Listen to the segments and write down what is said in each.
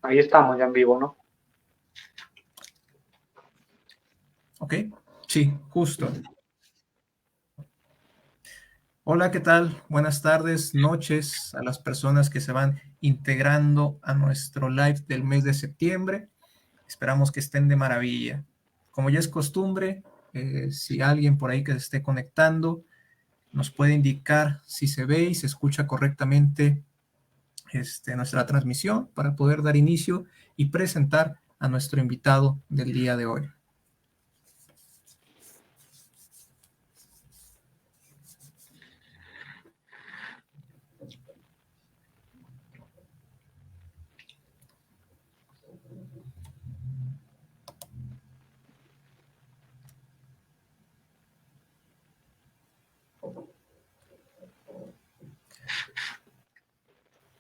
Ahí estamos ya en vivo, ¿no? Ok, sí, justo. Hola, ¿qué tal? Buenas tardes, noches a las personas que se van integrando a nuestro live del mes de septiembre. Esperamos que estén de maravilla. Como ya es costumbre, si alguien por ahí que se esté conectando nos puede indicar si se ve y se escucha correctamente nuestra transmisión para poder dar inicio y presentar a nuestro invitado del día de hoy.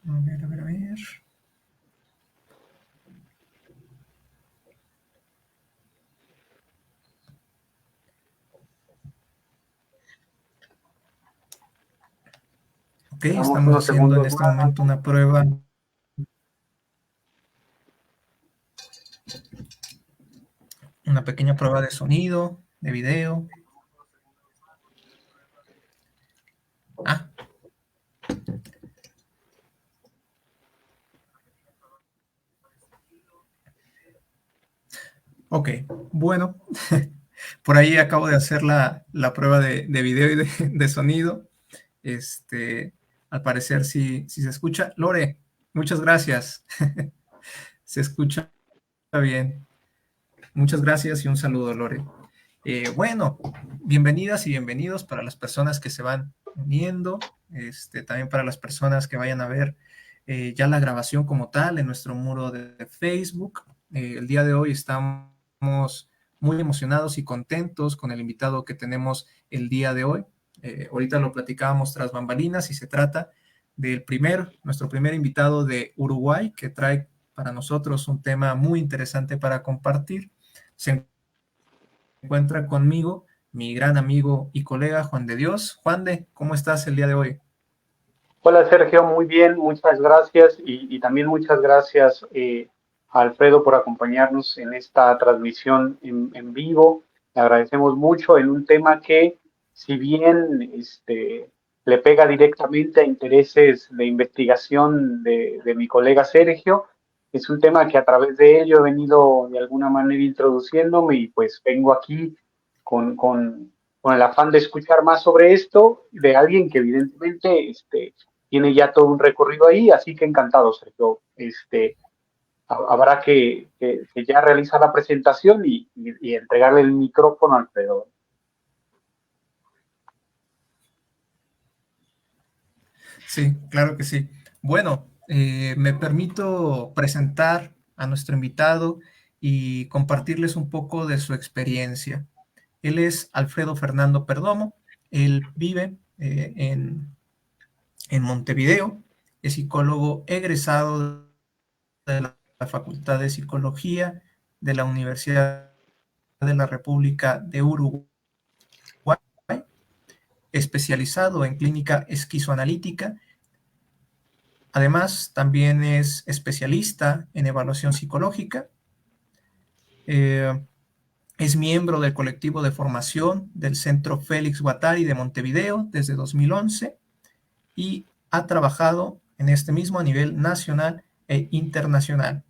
A ver. Ok, Damos estamos unos haciendo en segundos este más. momento una prueba una pequeña prueba de sonido, de video. Ah, ok. Bueno, por ahí acabo de hacer la prueba de video y de sonido. Al parecer sí se escucha. Lore, muchas gracias. Se escucha bien. Muchas gracias y un saludo, Lore. Bueno, bienvenidas y bienvenidos para las personas que se van uniendo, también para las personas que vayan a ver ya la grabación como tal en nuestro muro de Facebook. El día de hoy estamos muy emocionados y contentos con el invitado que tenemos el día de hoy. Ahorita lo platicábamos tras bambalinas y se trata del nuestro primer invitado de Uruguay, que trae para nosotros un tema muy interesante para compartir. Se encuentra conmigo mi gran amigo y colega Juan de Dios. Juan de, ¿cómo estás el día de hoy? Hola Sergio, muy bien, muchas gracias y también muchas gracias a Alfredo por acompañarnos en esta transmisión en vivo. Le agradecemos mucho en un tema que, si bien le pega directamente a intereses de investigación de mi colega Sergio, es un tema que a través de ello he venido de alguna manera introduciéndome y pues vengo aquí con el afán de escuchar más sobre esto de alguien que evidentemente tiene ya todo un recorrido ahí, así que encantado, Sergio. Habrá que ya realizar la presentación y entregarle el micrófono al Alfredo. Sí, claro que sí. Bueno, me permito presentar a nuestro invitado y compartirles un poco de su experiencia. Él es Alfredo Fernando Perdomo. Él vive en Montevideo. Es psicólogo egresado de la Facultad de Psicología de la Universidad de la República de Uruguay, especializado en clínica esquizoanalítica. Además, también es especialista en evaluación psicológica. Es miembro del colectivo de formación del Centro Félix Guattari de Montevideo desde 2011 y ha trabajado en este mismo a nivel nacional e internacional.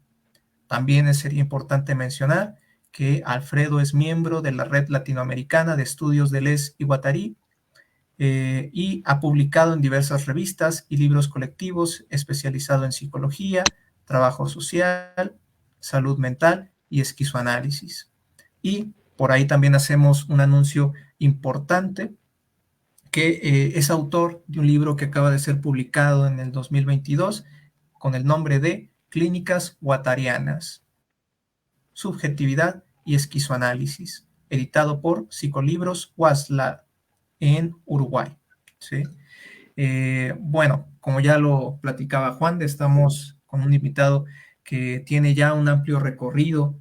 También sería importante mencionar que Alfredo es miembro de la Red Latinoamericana de Estudios de Les y Guattari y ha publicado en diversas revistas y libros colectivos especializado en psicología, trabajo social, salud mental y esquizoanálisis. Y por ahí también hacemos un anuncio importante que es autor de un libro que acaba de ser publicado en el 2022 con el nombre de Clínicas Guattarianas, Subjetividad y Esquizoanálisis, editado por Psicolibros Wasla en Uruguay. ¿Sí? Bueno, como ya lo platicaba Juan, estamos con un invitado que tiene ya un amplio recorrido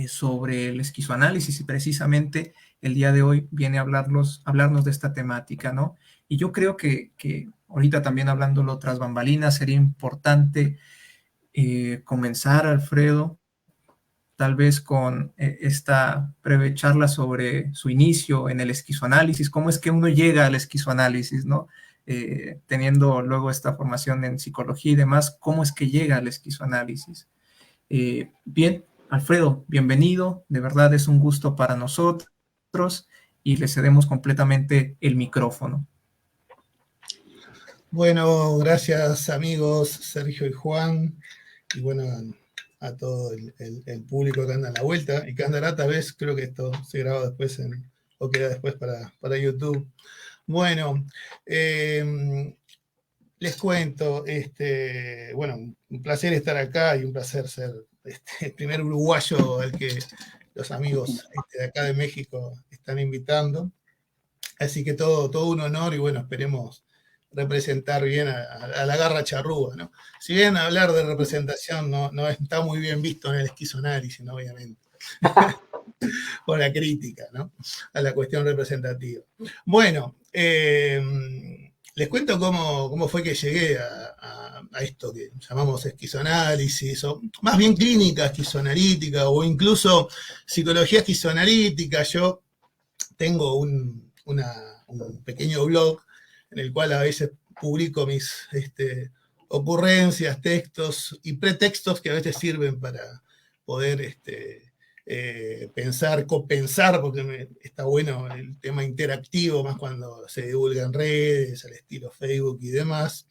sobre el esquizoanálisis y precisamente el día de hoy viene a hablarnos de esta temática, ¿no? Y yo creo que ahorita también hablándolo tras bambalinas, sería importante comenzar, Alfredo, tal vez con esta breve charla sobre su inicio en el esquizoanálisis, cómo es que uno llega al esquizoanálisis, ¿no? Teniendo luego esta formación en psicología y demás, cómo es que llega al esquizoanálisis. Bien, Alfredo, bienvenido, de verdad es un gusto para nosotros y le cedemos completamente el micrófono. Bueno, gracias amigos Sergio y Juan, y bueno, a todo el público que anda en la vuelta y que andará tal vez, creo que esto se graba después o queda después para YouTube. Bueno, les cuento, bueno, un placer estar acá y un placer ser el primer uruguayo al que los amigos de acá de México están invitando. Así que todo un honor y bueno, esperemos representar bien a la garra charrúa, ¿no? Si bien hablar de representación no está muy bien visto en el esquizoanálisis, ¿no? Obviamente. Por la crítica, ¿no? A la cuestión representativa. Bueno, les cuento cómo fue que llegué a esto que llamamos esquizoanálisis, o más bien clínica esquizoanalítica, o incluso psicología esquizoanalítica. Yo tengo un pequeño blog en el cual a veces publico mis ocurrencias, textos y pretextos que a veces sirven para poder pensar, copensar, porque está bueno el tema interactivo, más cuando se divulga en redes, al estilo Facebook y demás.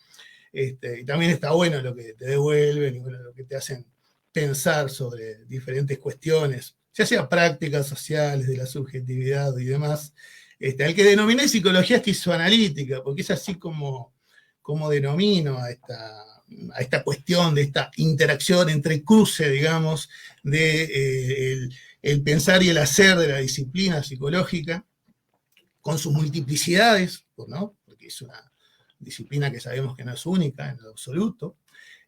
Y también está bueno lo que te devuelven y bueno, lo que te hacen pensar sobre diferentes cuestiones, ya sea prácticas sociales, de la subjetividad y demás. Al que denominé psicología esquizoanalítica, porque es así como denomino a esta cuestión de esta interacción entre cruce, digamos, de el pensar y el hacer de la disciplina psicológica, con sus multiplicidades, ¿no? Porque es una disciplina que sabemos que no es única en lo absoluto,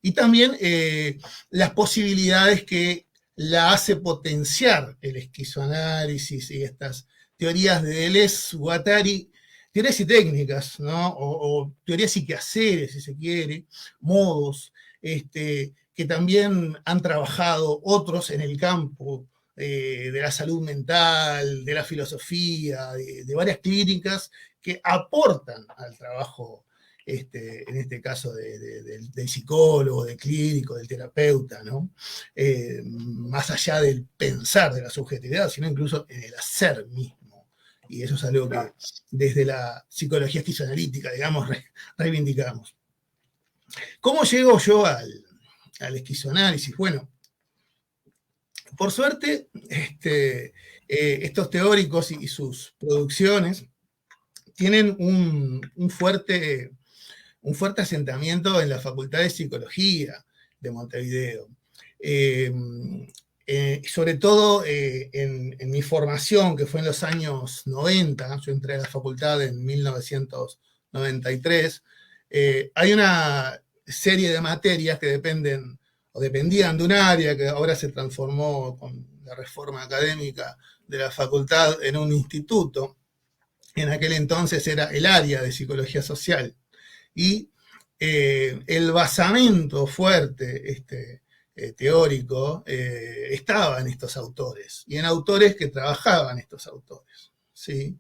y también las posibilidades que la hace potenciar el esquizoanálisis y estas teorías de Deleuze-Guattari, teorías y técnicas, ¿no? O teorías y quehaceres, si se quiere, modos, que también han trabajado otros en el campo de la salud mental, de la filosofía, de varias clínicas que aportan al trabajo, en este caso del psicólogo, del clínico, del terapeuta, ¿no? Más allá del pensar de la subjetividad, sino incluso en el hacer mismo. Y eso es algo que desde la psicología esquizoanalítica, digamos, reivindicamos. ¿Cómo llego yo al esquizoanálisis? Bueno, por suerte, estos teóricos y sus producciones tienen un fuerte asentamiento en la Facultad de Psicología de Montevideo. Sobre todo en mi formación, que fue en los años 90, yo entré a la facultad en 1993, hay una serie de materias que dependían de un área que ahora se transformó con la reforma académica de la facultad en un instituto. En aquel entonces era el área de psicología social. Y el basamento fuerte teórico estaba en estos autores, y en autores que trabajaban estos autores, ¿sí?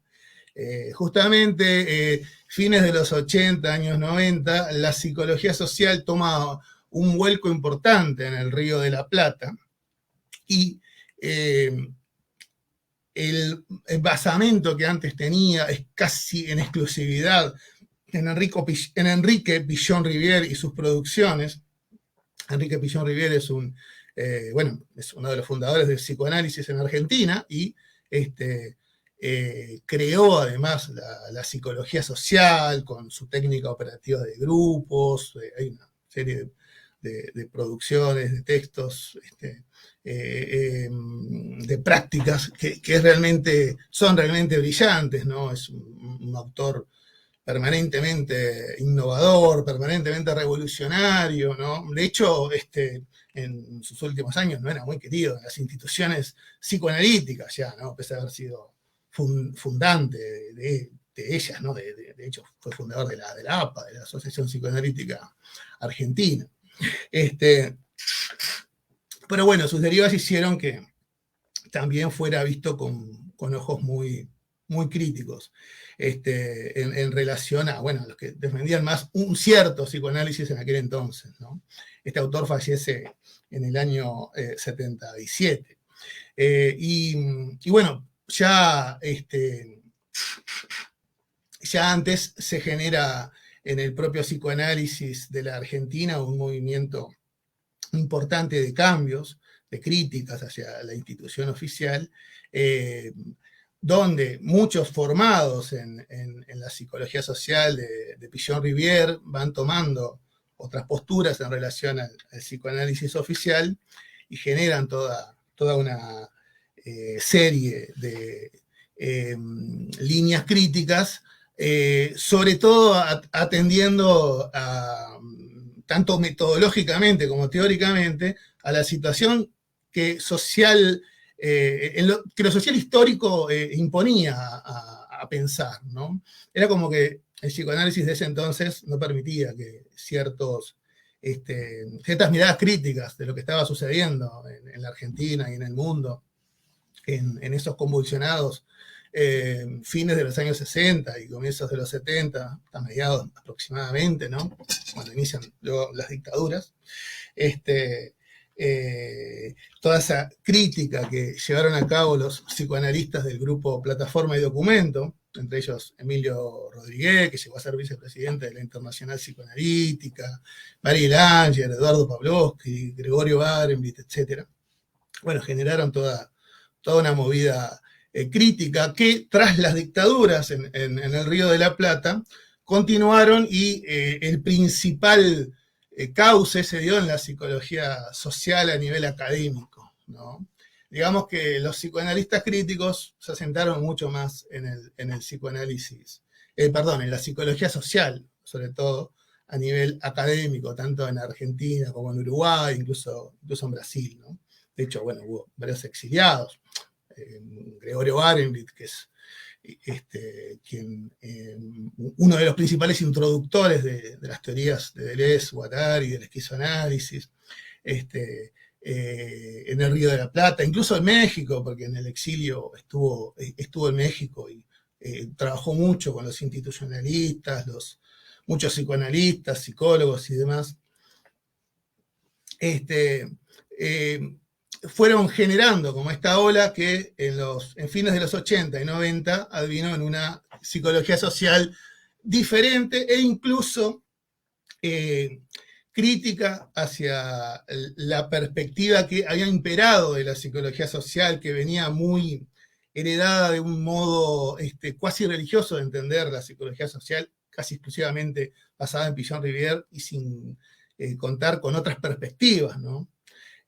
Justamente fines de los 80, años 90, la psicología social toma un vuelco importante en el Río de la Plata, y el basamento que antes tenía es casi en exclusividad en Enrique Pillon Rivière y sus producciones. Enrique Pillon Rivière es uno de los fundadores del psicoanálisis en Argentina, y creó además la psicología social con su técnica operativa de grupos. Hay una serie de producciones, de textos, de prácticas que son realmente brillantes, ¿no? Es un autor permanentemente innovador, permanentemente revolucionario, ¿no? De hecho, en sus últimos años no era muy querido en las instituciones psicoanalíticas ya, ¿no? A pesar de haber sido fundante de ellas, ¿no? De hecho, fue fundador de la APA, de la Asociación Psicoanalítica Argentina. Pero bueno, sus derivadas hicieron que también fuera visto con ojos muy, muy críticos en relación a, bueno, los que defendían más un cierto psicoanálisis en aquel entonces, ¿no? Este autor fallece en el año 77. Y bueno, ya antes se genera en el propio psicoanálisis de la Argentina un movimiento importante de cambios, de críticas hacia la institución oficial, donde muchos formados en la psicología social de Pichon-Rivière van tomando otras posturas en relación al psicoanálisis oficial y generan toda una serie de líneas críticas, sobre todo atendiendo tanto metodológicamente como teóricamente a la situación que social, que lo social histórico imponía a pensar, ¿no? Era como que el psicoanálisis de ese entonces no permitía que ciertas miradas críticas de lo que estaba sucediendo en la Argentina y en el mundo, en esos convulsionados fines de los años 60 y comienzos de los 70, a mediados aproximadamente, ¿no? Cuando inician luego las dictaduras, toda esa crítica que llevaron a cabo los psicoanalistas del grupo Plataforma y Documento, entre ellos Emilio Rodríguez, que llegó a ser vicepresidente de la Internacional Psicoanalítica, Mariel Ángel, Eduardo Pavlovsky, Gregorio Barenblith, etc. Bueno, generaron toda una movida crítica que tras las dictaduras en el Río de la Plata continuaron y el principal cauce se dio en la psicología social a nivel académico, ¿no? Digamos que los psicoanalistas críticos se asentaron mucho más en el psicoanálisis, en la psicología social, sobre todo a nivel académico, tanto en Argentina como en Uruguay, incluso en Brasil, ¿no? De hecho, bueno, hubo varios exiliados. Gregorio Barenblith, que es uno de los principales introductores de las teorías de Deleuze, Guattari, del esquizoanálisis, en el Río de la Plata, incluso en México, porque en el exilio estuvo en México y trabajó mucho con los institucionalistas, muchos psicoanalistas, psicólogos y demás. Fueron generando como esta ola que en fines de los 80 y 90 advino en una psicología social diferente e incluso crítica hacia la perspectiva que había imperado de la psicología social, que venía muy heredada de un modo cuasi religioso de entender la psicología social, casi exclusivamente basada en Pichon-Rivière y sin contar con otras perspectivas, ¿no?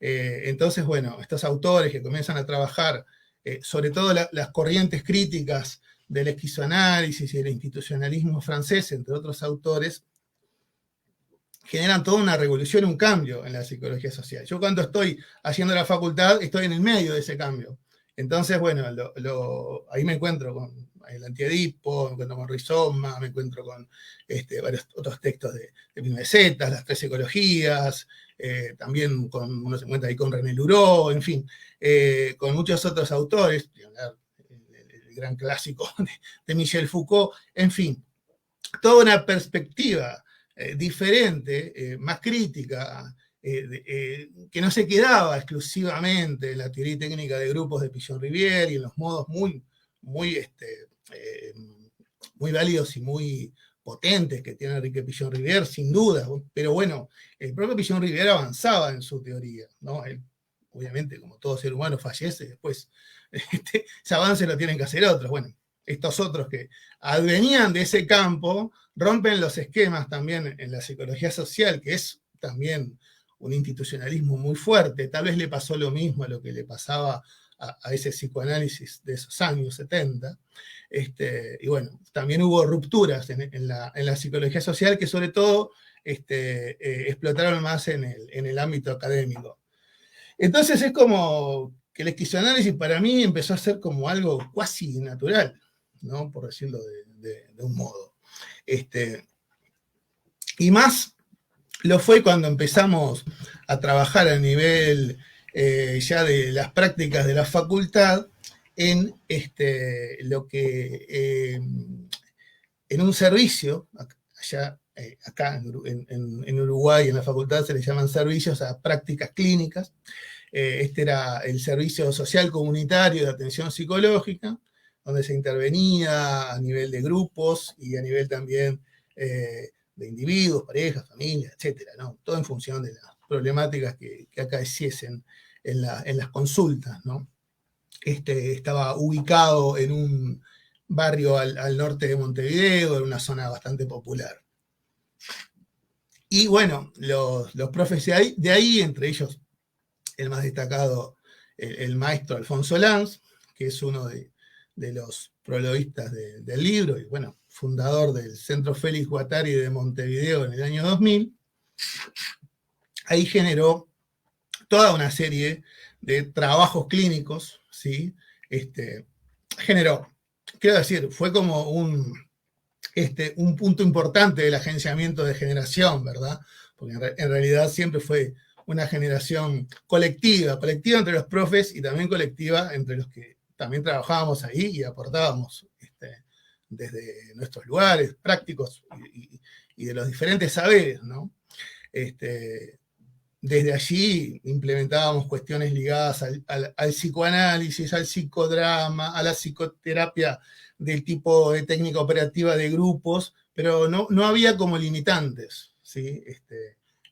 Entonces, bueno, estos autores que comienzan a trabajar, sobre todo las corrientes críticas del esquizoanálisis y del institucionalismo francés, entre otros autores, generan toda una revolución, un cambio en la psicología social. Yo cuando estoy haciendo la facultad, estoy en el medio de ese cambio. Entonces, bueno, ahí me encuentro con el Antiedipo, me encuentro con Rizoma, me encuentro con varios otros textos de Pimezeta, las tres psicologías, también uno se encuentra ahí con René Luró, en fin, con muchos otros autores, el gran clásico de Michel Foucault, en fin, toda una perspectiva diferente, más crítica, que no se quedaba exclusivamente en la teoría técnica de grupos de Pichon-Rivière y en los modos muy válidos y muy potentes que tiene Enrique Pichon-Rivière, sin duda, pero bueno, el propio Pichon-Rivière avanzaba en su teoría, ¿no? Él, obviamente, como todo ser humano, fallece, después ese avance lo tienen que hacer otros. Bueno, estos otros que advenían de ese campo rompen los esquemas también en la psicología social, que es también un institucionalismo muy fuerte. Tal vez le pasó lo mismo a lo que le pasaba a ese psicoanálisis de esos años 70. Y bueno, también hubo rupturas en la psicología social que sobre todo explotaron más en el ámbito académico. Entonces es como que el esquizoanálisis para mí empezó a ser como algo cuasi natural, ¿no? Por decirlo de un modo. Y más lo fue cuando empezamos a trabajar a nivel ya de las prácticas de la facultad en lo que en un servicio, allá, acá en Uruguay, en la facultad se le llaman servicios a prácticas clínicas. Este era el servicio social comunitario de atención psicológica, donde se intervenía a nivel de grupos y a nivel también de individuos, parejas, familias, etcétera, ¿no? Todo en función de las problemáticas que acaeciesen en las consultas, ¿no? Estaba ubicado en un barrio al norte de Montevideo, en una zona bastante popular. Y bueno, los profes de ahí, entre ellos el más destacado, el maestro Alfonso Lanz, que es uno de los prologuistas del libro, y bueno, fundador del Centro Félix Guattari de Montevideo en el año 2000, ahí generó toda una serie de trabajos clínicos, ¿sí? Generó, quiero decir, fue como un punto importante del agenciamiento de generación, ¿verdad? Porque en realidad siempre fue una generación colectiva entre los profes y también colectiva entre los que también trabajábamos ahí y aportábamos desde nuestros lugares prácticos y de los diferentes saberes, ¿no? Desde allí implementábamos cuestiones ligadas al psicoanálisis, al psicodrama, a la psicoterapia del tipo de técnica operativa de grupos, pero no había como limitantes, ¿sí?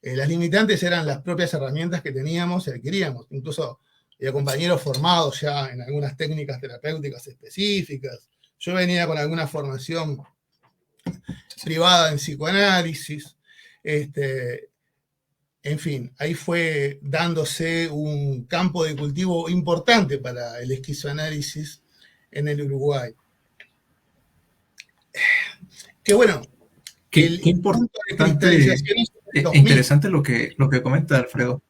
Las limitantes eran las propias herramientas que teníamos y adquiríamos. Incluso había compañeros formados ya en algunas técnicas terapéuticas específicas. Yo venía con alguna formación privada en psicoanálisis. En fin, ahí fue dándose un campo de cultivo importante para el esquizoanálisis en el Uruguay. Que bueno, qué importante e interesante lo que comenta Alfredo.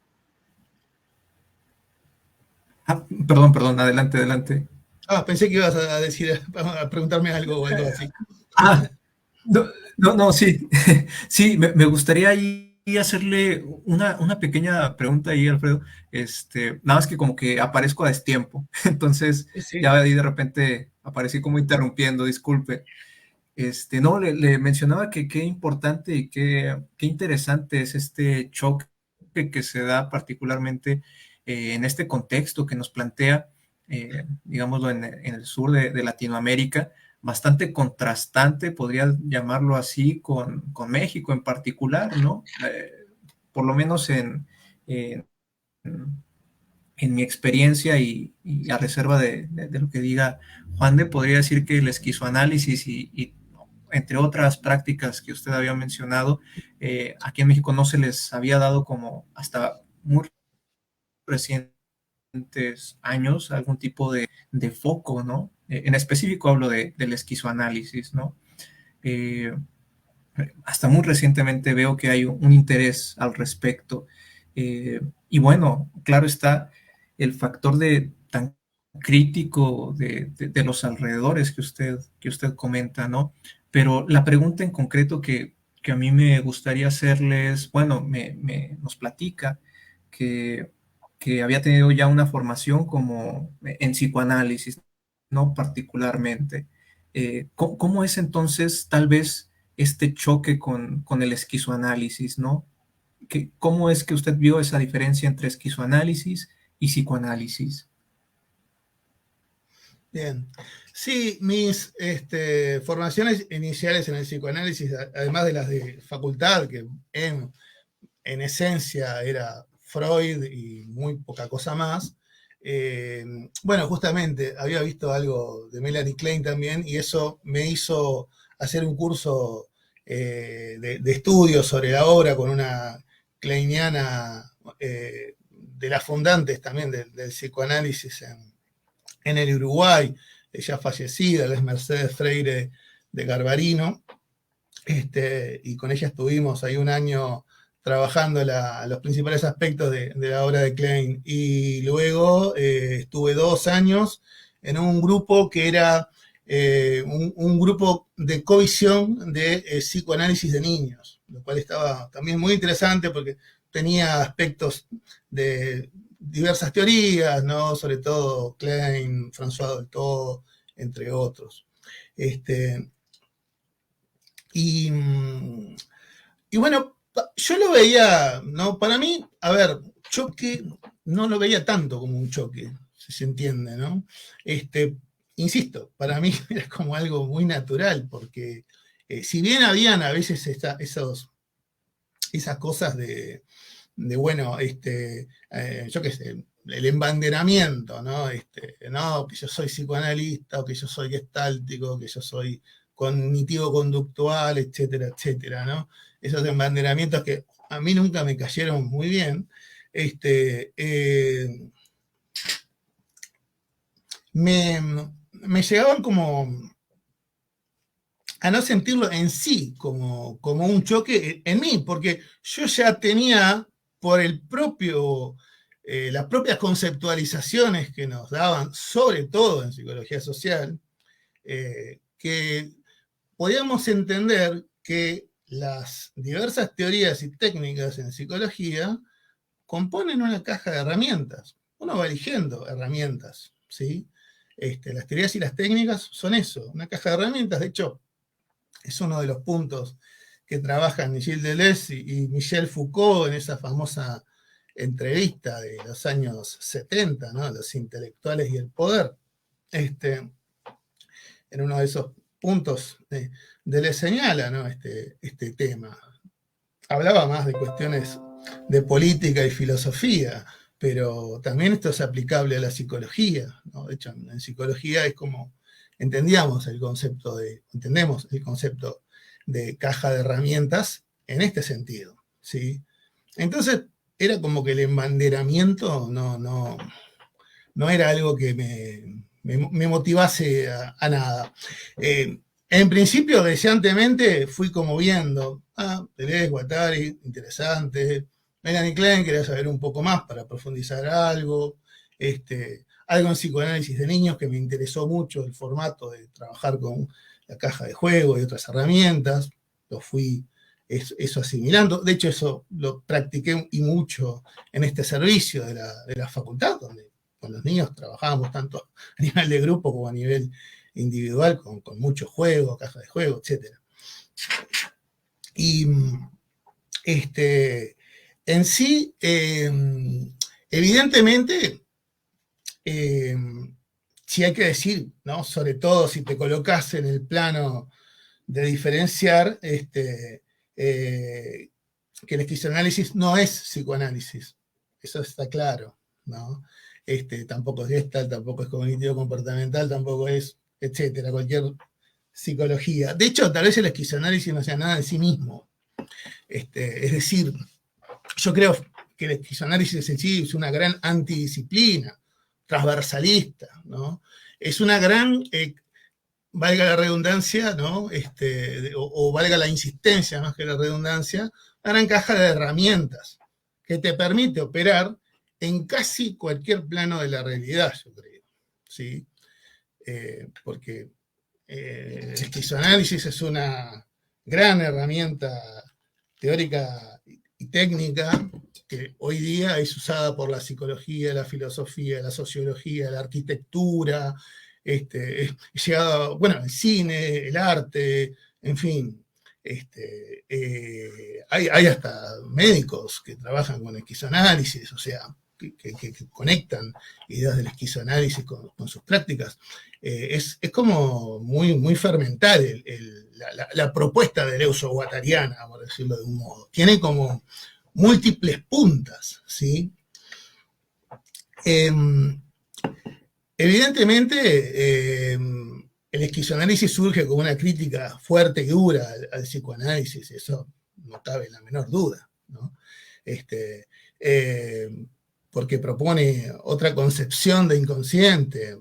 Perdón, adelante. Pensé que ibas a preguntarme algo o algo así. No, sí. Sí, me gustaría ahí hacerle una pequeña pregunta ahí, Alfredo. Nada más que como que aparezco a destiempo. Entonces, sí. Ya ahí de repente aparecí como interrumpiendo, disculpe. No, le mencionaba que qué importante y qué interesante es este choque que se da particularmente en este contexto que nos plantea, digámoslo, en el sur de Latinoamérica, bastante contrastante, podría llamarlo así, con México en particular, ¿no? Por lo menos en mi experiencia y a reserva de lo que diga Juan de, podría decir que el esquizoanálisis y entre otras prácticas que usted había mencionado, aquí en México no se les había dado como hasta muy recientes años algún tipo de foco, ¿no? En específico hablo del esquizoanálisis, ¿no? Hasta muy recientemente veo que hay un interés al respecto. Y bueno, claro está el factor tan crítico de los alrededores que usted comenta, ¿no? Pero la pregunta en concreto que a mí me gustaría hacerles, bueno, nos platica que había tenido ya una formación como en psicoanálisis, ¿no? Particularmente. ¿Cómo es entonces tal vez este choque con el esquizoanálisis, ¿no? ¿Cómo es que usted vio esa diferencia entre esquizoanálisis y psicoanálisis? Bien. Sí, mis formaciones iniciales en el psicoanálisis, además de las de facultad, que en esencia era Freud y muy poca cosa más, bueno, justamente había visto algo de Melanie Klein también y eso me hizo hacer un curso de estudio sobre la obra con una kleiniana de las fundantes también del psicoanálisis en el Uruguay, ella fallecida, es Mercedes Freire de Garbarino, y con ella estuvimos ahí un año trabajando los principales aspectos de la obra de Klein, y luego estuve 2 años en un grupo que era un grupo de covisión de psicoanálisis de niños, lo cual estaba también muy interesante porque tenía aspectos de diversas teorías, ¿no? Sobre todo Klein, François Dolto, entre otros. Y bueno, yo lo veía, ¿no? Para mí, a ver, choque no lo veía tanto como un choque, si se entiende, ¿no? Insisto, para mí era como algo muy natural, porque si bien habían a veces esas cosas de bueno, yo qué sé, el embanderamiento, ¿no? No, que yo soy psicoanalista, o que yo soy gestáltico, que yo soy cognitivo-conductual, etcétera, etcétera, ¿no? Esos embanderamientos que a mí nunca me cayeron muy bien, me llegaban como a no sentirlo en sí como un choque en mí, porque yo ya tenía por las propias conceptualizaciones que nos daban, sobre todo en psicología social, que podíamos entender que las diversas teorías y técnicas en psicología componen una caja de herramientas. Uno va eligiendo herramientas, ¿sí? Las teorías y las técnicas son eso, una caja de herramientas. De hecho, es uno de los puntos que trabajan Gilles Deleuze y Michel Foucault en esa famosa entrevista de los años 70, ¿no? Los intelectuales y el poder. En uno de esos puntos Deleuze señala, ¿no? este tema. Hablaba más de cuestiones de política y filosofía, pero también esto es aplicable a la psicología, ¿no? De hecho, en psicología es como entendemos el concepto de caja de herramientas en este sentido, ¿sí? Entonces, era como que el embanderamiento no era algo que me motivase a nada. En principio, deseantemente, fui como viendo, Deleuze, Guattari, interesante, Melanie Klein, quería saber un poco más para profundizar algo, algo en psicoanálisis de niños que me interesó mucho, el formato de trabajar con la caja de juego y otras herramientas, lo fui eso asimilando. De hecho, eso lo practiqué y mucho en este servicio de la facultad, donde con los niños trabajábamos tanto a nivel de grupo como a nivel individual, con mucho juego, caja de juego, etc. Y en sí, evidentemente, si hay que decir, ¿no? Sobre todo si te colocas en el plano de diferenciar, que el esquizoanálisis no es psicoanálisis, eso está claro, ¿no? Tampoco es Gestalt, tampoco es cognitivo comportamental, tampoco es, etcétera, cualquier psicología. De hecho, tal vez el esquizoanálisis no sea nada de sí mismo. Es decir, yo creo que el esquizoanálisis en sí es una gran antidisciplina, transversalista, ¿no? Es una gran, valga la redundancia, ¿no? O valga la insistencia más que la redundancia, una gran caja de herramientas que te permite operar en casi cualquier plano de la realidad, yo creo, ¿sí? Porque el esquizoanálisis es una gran herramienta teórica y técnica que hoy día es usada por la psicología, la filosofía, la sociología, la arquitectura, llegado, bueno, el cine, el arte, en fin. Hay hasta médicos que trabajan con esquizoanálisis, o sea, que conectan ideas del esquizoanálisis con sus prácticas. Es como muy fermental la propuesta de deleuzo-guattariana, por decirlo de un modo. Tiene como múltiples puntas, ¿sí? Evidentemente, el esquizoanálisis surge como una crítica fuerte y dura al psicoanálisis, eso no cabe la menor duda, ¿no? Porque propone otra concepción de inconsciente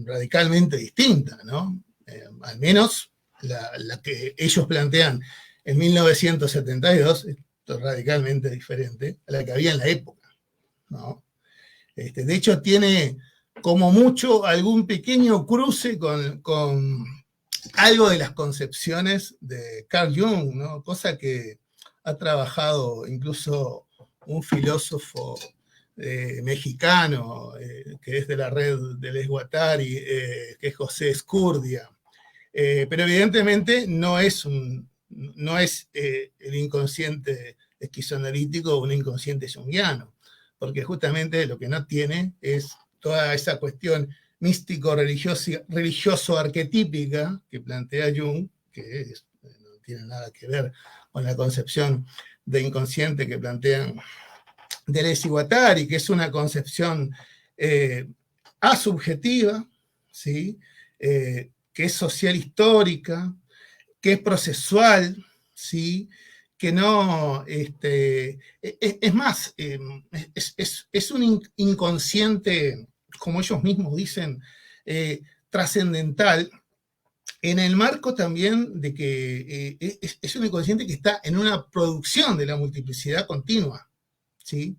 radicalmente distinta, ¿no? Al menos la que ellos plantean en 1972 es radicalmente diferente a la que había en la época, ¿no? De hecho, tiene como mucho algún pequeño cruce con algo de las concepciones de Carl Jung, ¿no? Cosa que ha trabajado incluso un filósofo mexicano, que es de la red del Esguatari, que es José Escurdia. Pero evidentemente no es el inconsciente esquizoanalítico un inconsciente junguiano, porque justamente lo que no tiene es toda esa cuestión místico-religioso-arquetípica que plantea Jung, que no tiene nada que ver con la concepción de inconsciente que plantean Deleuze-Guattari, que es una concepción asubjetiva, ¿sí? Que es social histórica, que es procesual, ¿sí? Que no, es más, es un inconsciente, como ellos mismos dicen, trascendental, en el marco también de que es un inconsciente que está en una producción de la multiplicidad continua, ¿sí?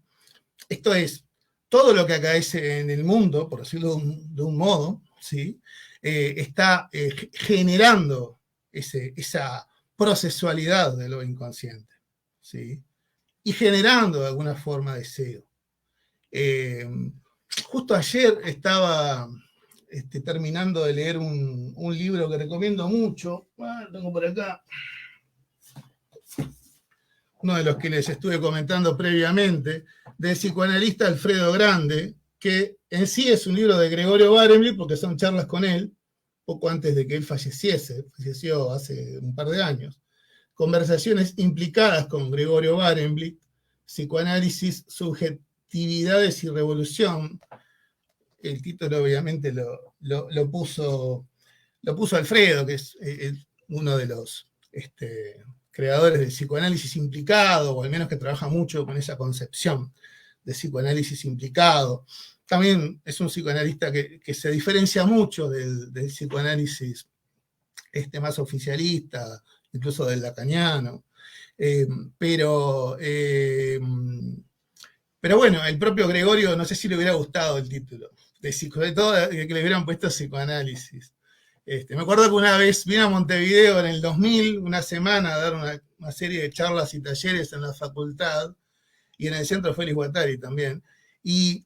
Esto es, todo lo que acaece en el mundo, por decirlo de un modo, ¿sí? Está generando esa procesualidad de lo inconsciente, ¿sí? Y generando de alguna forma deseo. Justo ayer estaba terminando de leer un libro que recomiendo mucho, tengo por acá, uno de los que les estuve comentando previamente, del psicoanalista Alfredo Grande, que en sí es un libro de Gregorio Barenboim, porque son charlas con él, poco antes de que él falleció hace un par de años. Conversaciones implicadas con Gregorio Barenboim, psicoanálisis, subjetividades y revolución. El título obviamente lo puso Alfredo, que es uno de los creadores del psicoanálisis implicado, o al menos que trabaja mucho con esa concepción de psicoanálisis implicado. También es un psicoanalista que se diferencia mucho del psicoanálisis más oficialista, incluso del lacaniano. Pero bueno, el propio Gregorio, no sé si le hubiera gustado el título, sobre todo que le hubieran puesto psicoanálisis. Me acuerdo que una vez vine a Montevideo en el 2000, una semana, a dar una serie de charlas y talleres en la facultad, y en el centro Félix Guattari también, y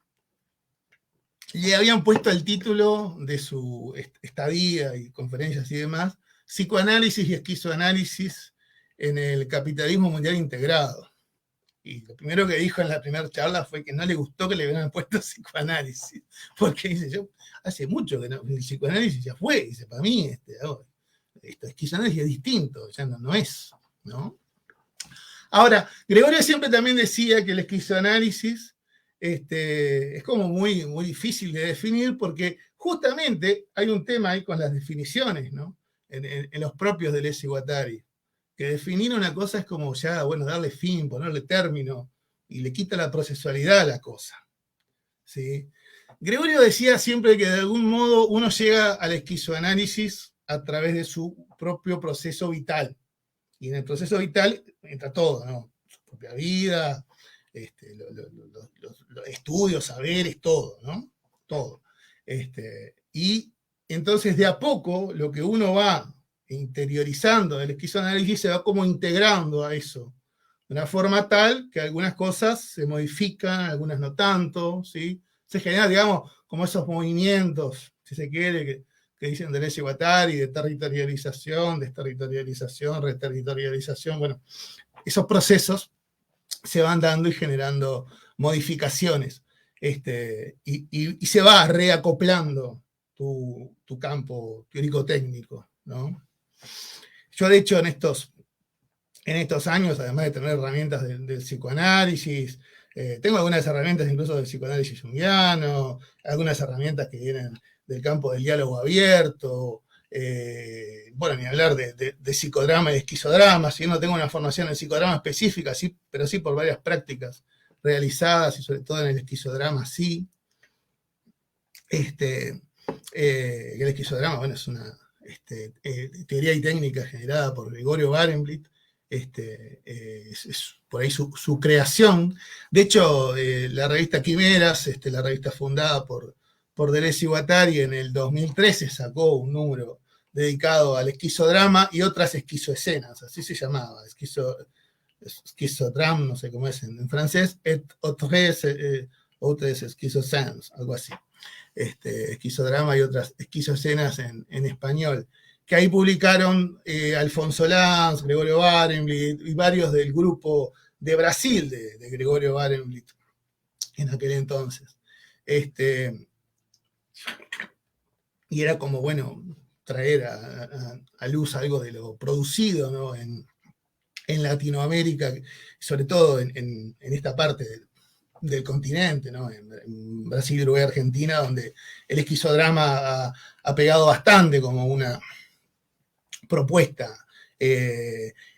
le habían puesto el título de su estadía y conferencias y demás, Psicoanálisis y Esquizoanálisis en el capitalismo mundial integrado. Y lo primero que dijo en la primera charla fue que no le gustó que le hubieran puesto psicoanálisis, porque dice, yo hace mucho que no, el psicoanálisis ya fue, dice, para mí, esquizoanálisis es distinto, ya no es, ¿no? Ahora, Gregorio siempre también decía que el esquizoanálisis es como muy, muy difícil de definir, porque justamente hay un tema ahí con las definiciones, ¿no? En los propios de Deleuze-Guattari, que definir una cosa es como ya, bueno, darle fin, ponerle término, y le quita la procesualidad a la cosa, ¿sí? Gregorio decía siempre que de algún modo uno llega al esquizoanálisis a través de su propio proceso vital, y en el proceso vital entra todo, ¿no? Su propia vida, los estudios, saberes, todo, ¿no? Todo. Y entonces de a poco lo que uno va interiorizando del esquizoanálisis se va como integrando a eso, de una forma tal que algunas cosas se modifican, algunas no tanto, ¿sí? Se generan, digamos, como esos movimientos, si se quiere, que dicen Deleuze-Guattari, de territorialización, desterritorialización, reterritorialización, bueno, esos procesos se van dando y generando modificaciones, y se va reacoplando tu campo teórico-técnico, ¿no? Yo, de hecho, en estos años, además de tener herramientas del psicoanálisis, tengo algunas herramientas incluso del psicoanálisis junguiano, algunas herramientas que vienen del campo del diálogo abierto, bueno, ni hablar de psicodrama y de esquizodrama. Si yo no tengo una formación en psicodrama específica, sí, pero sí por varias prácticas realizadas, y sobre todo en el esquizodrama, sí. El esquizodrama, bueno, es una teoría y técnica generada por Gregorio Barenboim, es por ahí su creación. De hecho, la revista Quimeras, la revista fundada por por Deleuze y Guattari en el 2013, sacó un número dedicado al esquizodrama y otras esquizoescenas, así se llamaba, esquizodram, no sé cómo es en francés, et autres esquizoscènes, algo así. Esquizodrama y otras esquizoescenas en español, que ahí publicaron Alfonso Lanz, Gregorio Barenblit y varios del grupo de Brasil de Gregorio Barenblit en aquel entonces. Y era como, bueno, traer a luz algo de lo producido, ¿no? en Latinoamérica, sobre todo en esta parte del continente, ¿no? En Brasil, Uruguay, Argentina, donde el esquizodrama ha pegado bastante como una propuesta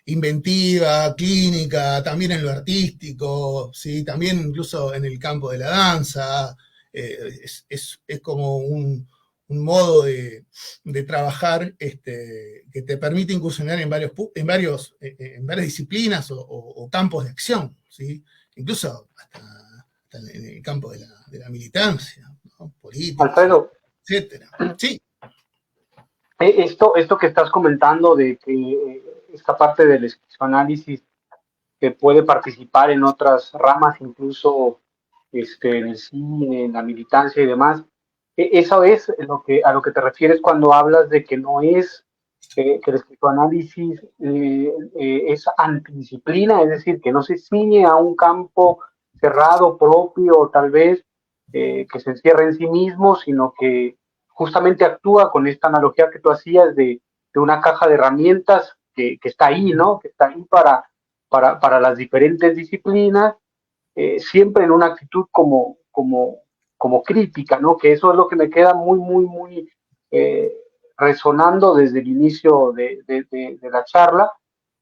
inventiva, clínica, también en lo artístico, ¿sí? También incluso en el campo de la danza. Es como un modo de trabajar que te permite incursionar en varias disciplinas o campos de acción, ¿sí? Incluso hasta en el campo de la militancia, ¿no? Política, Alfredo, etcétera. Sí. Esto que estás comentando de que esta parte del esquizoanálisis que puede participar en otras ramas, incluso en el cine, en la militancia y demás, eso es a lo que te refieres cuando hablas de que no es, que el esquizoanálisis es antidisciplina, es decir, que no se ciñe a un campo cerrado, propio, tal vez, que se encierra en sí mismo, sino que justamente actúa con esta analogía que tú hacías de una caja de herramientas que está ahí, ¿no? Que está ahí para las diferentes disciplinas, siempre en una actitud como crítica, ¿no? Que eso es lo que me queda muy resonando desde el inicio de la charla,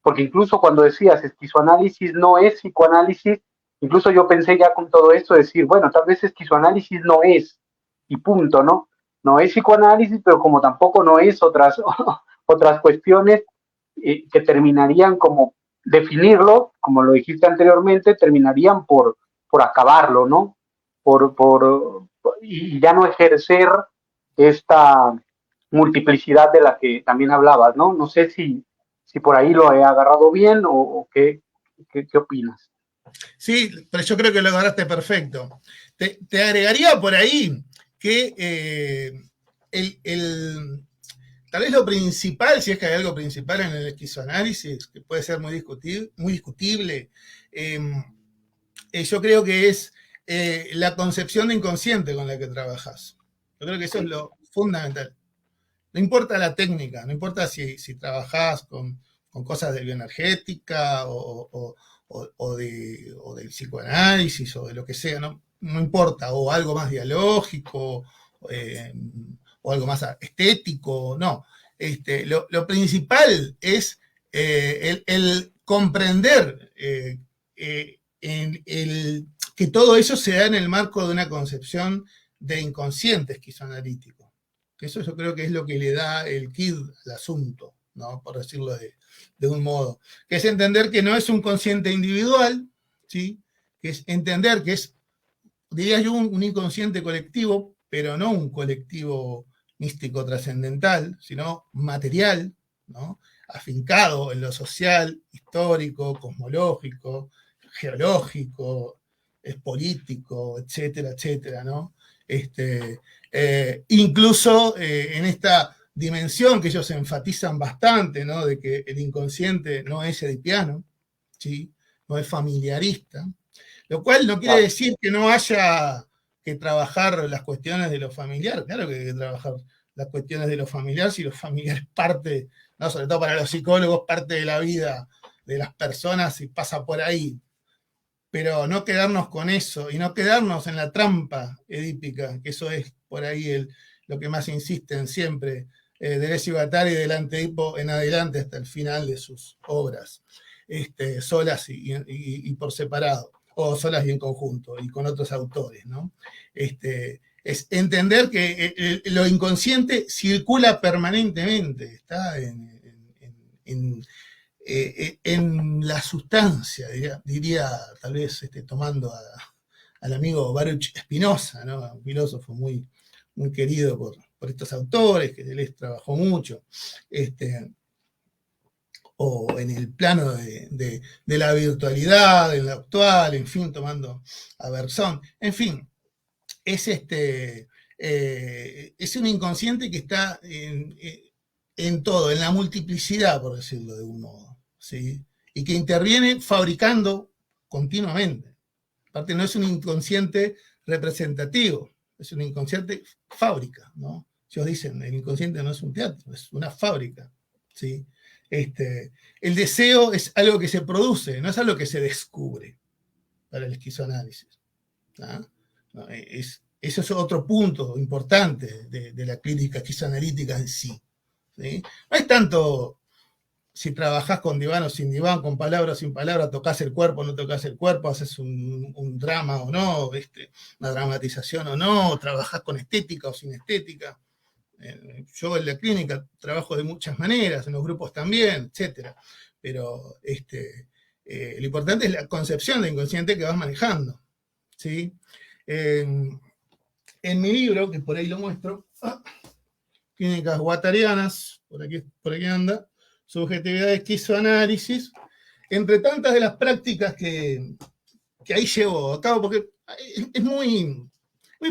porque incluso cuando decías esquizoanálisis no es psicoanálisis, incluso yo pensé ya con todo esto decir, bueno, tal vez esquizoanálisis no es, y punto, ¿no? No es psicoanálisis, pero como tampoco no es otras cuestiones que terminarían como definirlo, como lo dijiste anteriormente, terminarían por acabarlo, ¿no? Y ya no ejercer esta multiplicidad de la que también hablabas, ¿no? No sé si por ahí lo he agarrado bien o qué opinas. Sí, pero yo creo que lo agarraste perfecto. Te agregaría por ahí que tal vez lo principal, si es que hay algo principal en el esquizoanálisis, que puede ser muy discutible, yo creo que es la concepción de inconsciente con la que trabajas. Yo creo que eso es lo fundamental. No importa la técnica, no importa si trabajás con cosas de bioenergética o del psicoanálisis o de lo que sea, no importa, o algo más dialógico, o algo más estético, no. Lo principal es el comprender que todo eso se da en el marco de una concepción de inconsciente esquizoanalítico. Eso yo creo que es lo que le da el quid al asunto, ¿no? Por decirlo de un modo. Que es entender que no es un consciente individual, ¿sí? Que es entender que es, diría yo, un inconsciente colectivo, pero no un colectivo místico trascendental, sino material, ¿no? Afincado en lo social, histórico, cosmológico, geológico, político, etcétera, etcétera, ¿no? Incluso en esta dimensión que ellos enfatizan bastante, ¿no? De que el inconsciente no es edipiano, ¿sí? No es familiarista, lo cual no quiere decir que no haya que trabajar las cuestiones de lo familiar. Claro que hay que trabajar las cuestiones de lo familiar, si lo familiar es parte, ¿no? Sobre todo para los psicólogos, parte de la vida de las personas y pasa por ahí. Pero no quedarnos con eso y no quedarnos en la trampa edípica, que eso es por ahí lo que más insisten siempre Deleuze y Guattari del Antedipo en adelante hasta el final de sus obras, solas y por separado, o solas y en conjunto, y con otros autores, ¿no? Es entender que lo inconsciente circula permanentemente, está en la sustancia, diría tal vez tomando al amigo Baruch Spinoza, ¿no? Un filósofo muy muy querido por estos autores, que Deleuze trabajó mucho, o en el plano de la virtualidad, en lo actual, en fin, tomando a Berzón, en fin, es un inconsciente que está en todo, en la multiplicidad, por decirlo de un modo, ¿sí? Y que interviene fabricando continuamente. Aparte, no es un inconsciente representativo, es un inconsciente fábrica, ¿no? Ellos dicen, el inconsciente no es un teatro, es una fábrica, ¿sí? El deseo es algo que se produce, no es algo que se descubre para el esquizoanálisis, ¿no? Eso es otro punto importante de la clínica esquizoanalítica en sí, ¿sí? No es tanto si trabajás con diván o sin diván, con palabra o sin palabra, tocas el cuerpo o no tocas el cuerpo, haces un drama o no, una dramatización o no, trabajás con estética o sin estética. Yo en la clínica trabajo de muchas maneras, en los grupos también, etc. Pero lo importante es la concepción de inconsciente que vas manejando, ¿sí? En mi libro, que por ahí lo muestro, Clínicas Guattarianas, por aquí anda, Subjetividad de Esquizoanálisis, entre tantas de las prácticas que ahí llevo a cabo, porque es muy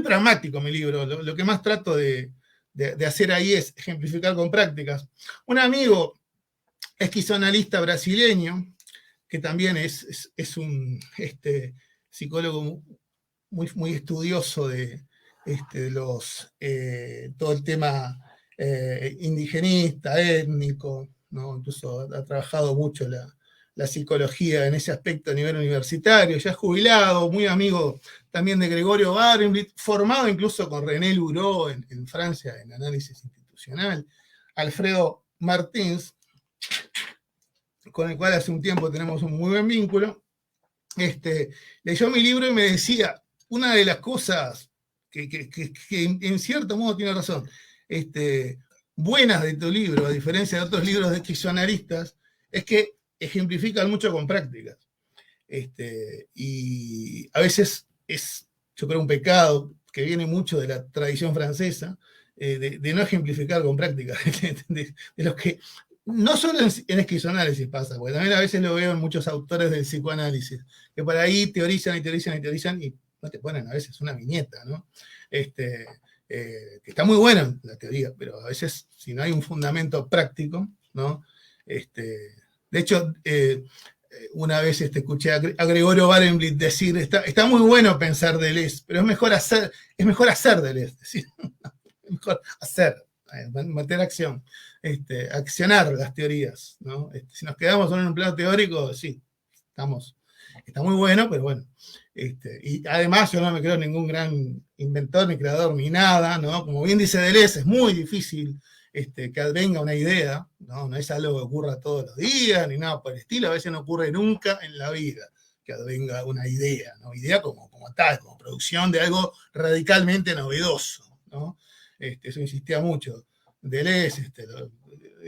pragmático mi libro, lo que más trato de hacer ahí es ejemplificar con prácticas. Un amigo esquizoanalista brasileño, que también es un psicólogo muy estudioso de todo el tema indigenista, étnico, ¿no? Incluso ha trabajado mucho la psicología en ese aspecto a nivel universitario, ya es jubilado, muy amigo también de Gregorio Barenblit, formado incluso con René Louraux en Francia en análisis institucional, Alfredo Martins, con el cual hace un tiempo tenemos un muy buen vínculo, leyó mi libro y me decía, una de las cosas que en cierto modo tiene razón, buenas de tu libro, a diferencia de otros libros de esquizoanalistas, es que ejemplifican mucho con prácticas. Y a veces es, yo creo, un pecado que viene mucho de la tradición francesa, de no ejemplificar con prácticas, de los que no solo en esquizoanálisis pasa, porque también a veces lo veo en muchos autores del psicoanálisis, que por ahí teorizan y no te ponen a veces una viñeta, ¿no? Que está muy buena la teoría, pero a veces si no hay un fundamento práctico, ¿no? De hecho, una vez escuché a Gregorio Barenblit decir, está muy bueno pensar Deleuze, pero es mejor hacer Deleuze, es decir, es mejor hacer, meter acción, accionar las teorías, ¿no? Si nos quedamos solo en un plano teórico, sí, está muy bueno, pero bueno. Y además yo no me creo ningún gran inventor, ni creador, ni nada, ¿no? Como bien dice Deleuze, es muy difícil que advenga una idea, ¿no? No es algo que ocurra todos los días, ni nada por el estilo, a veces no ocurre nunca en la vida que advenga una idea, ¿no? Idea como tal, como producción de algo radicalmente novedoso, ¿no? Eso insistía mucho Deleuze,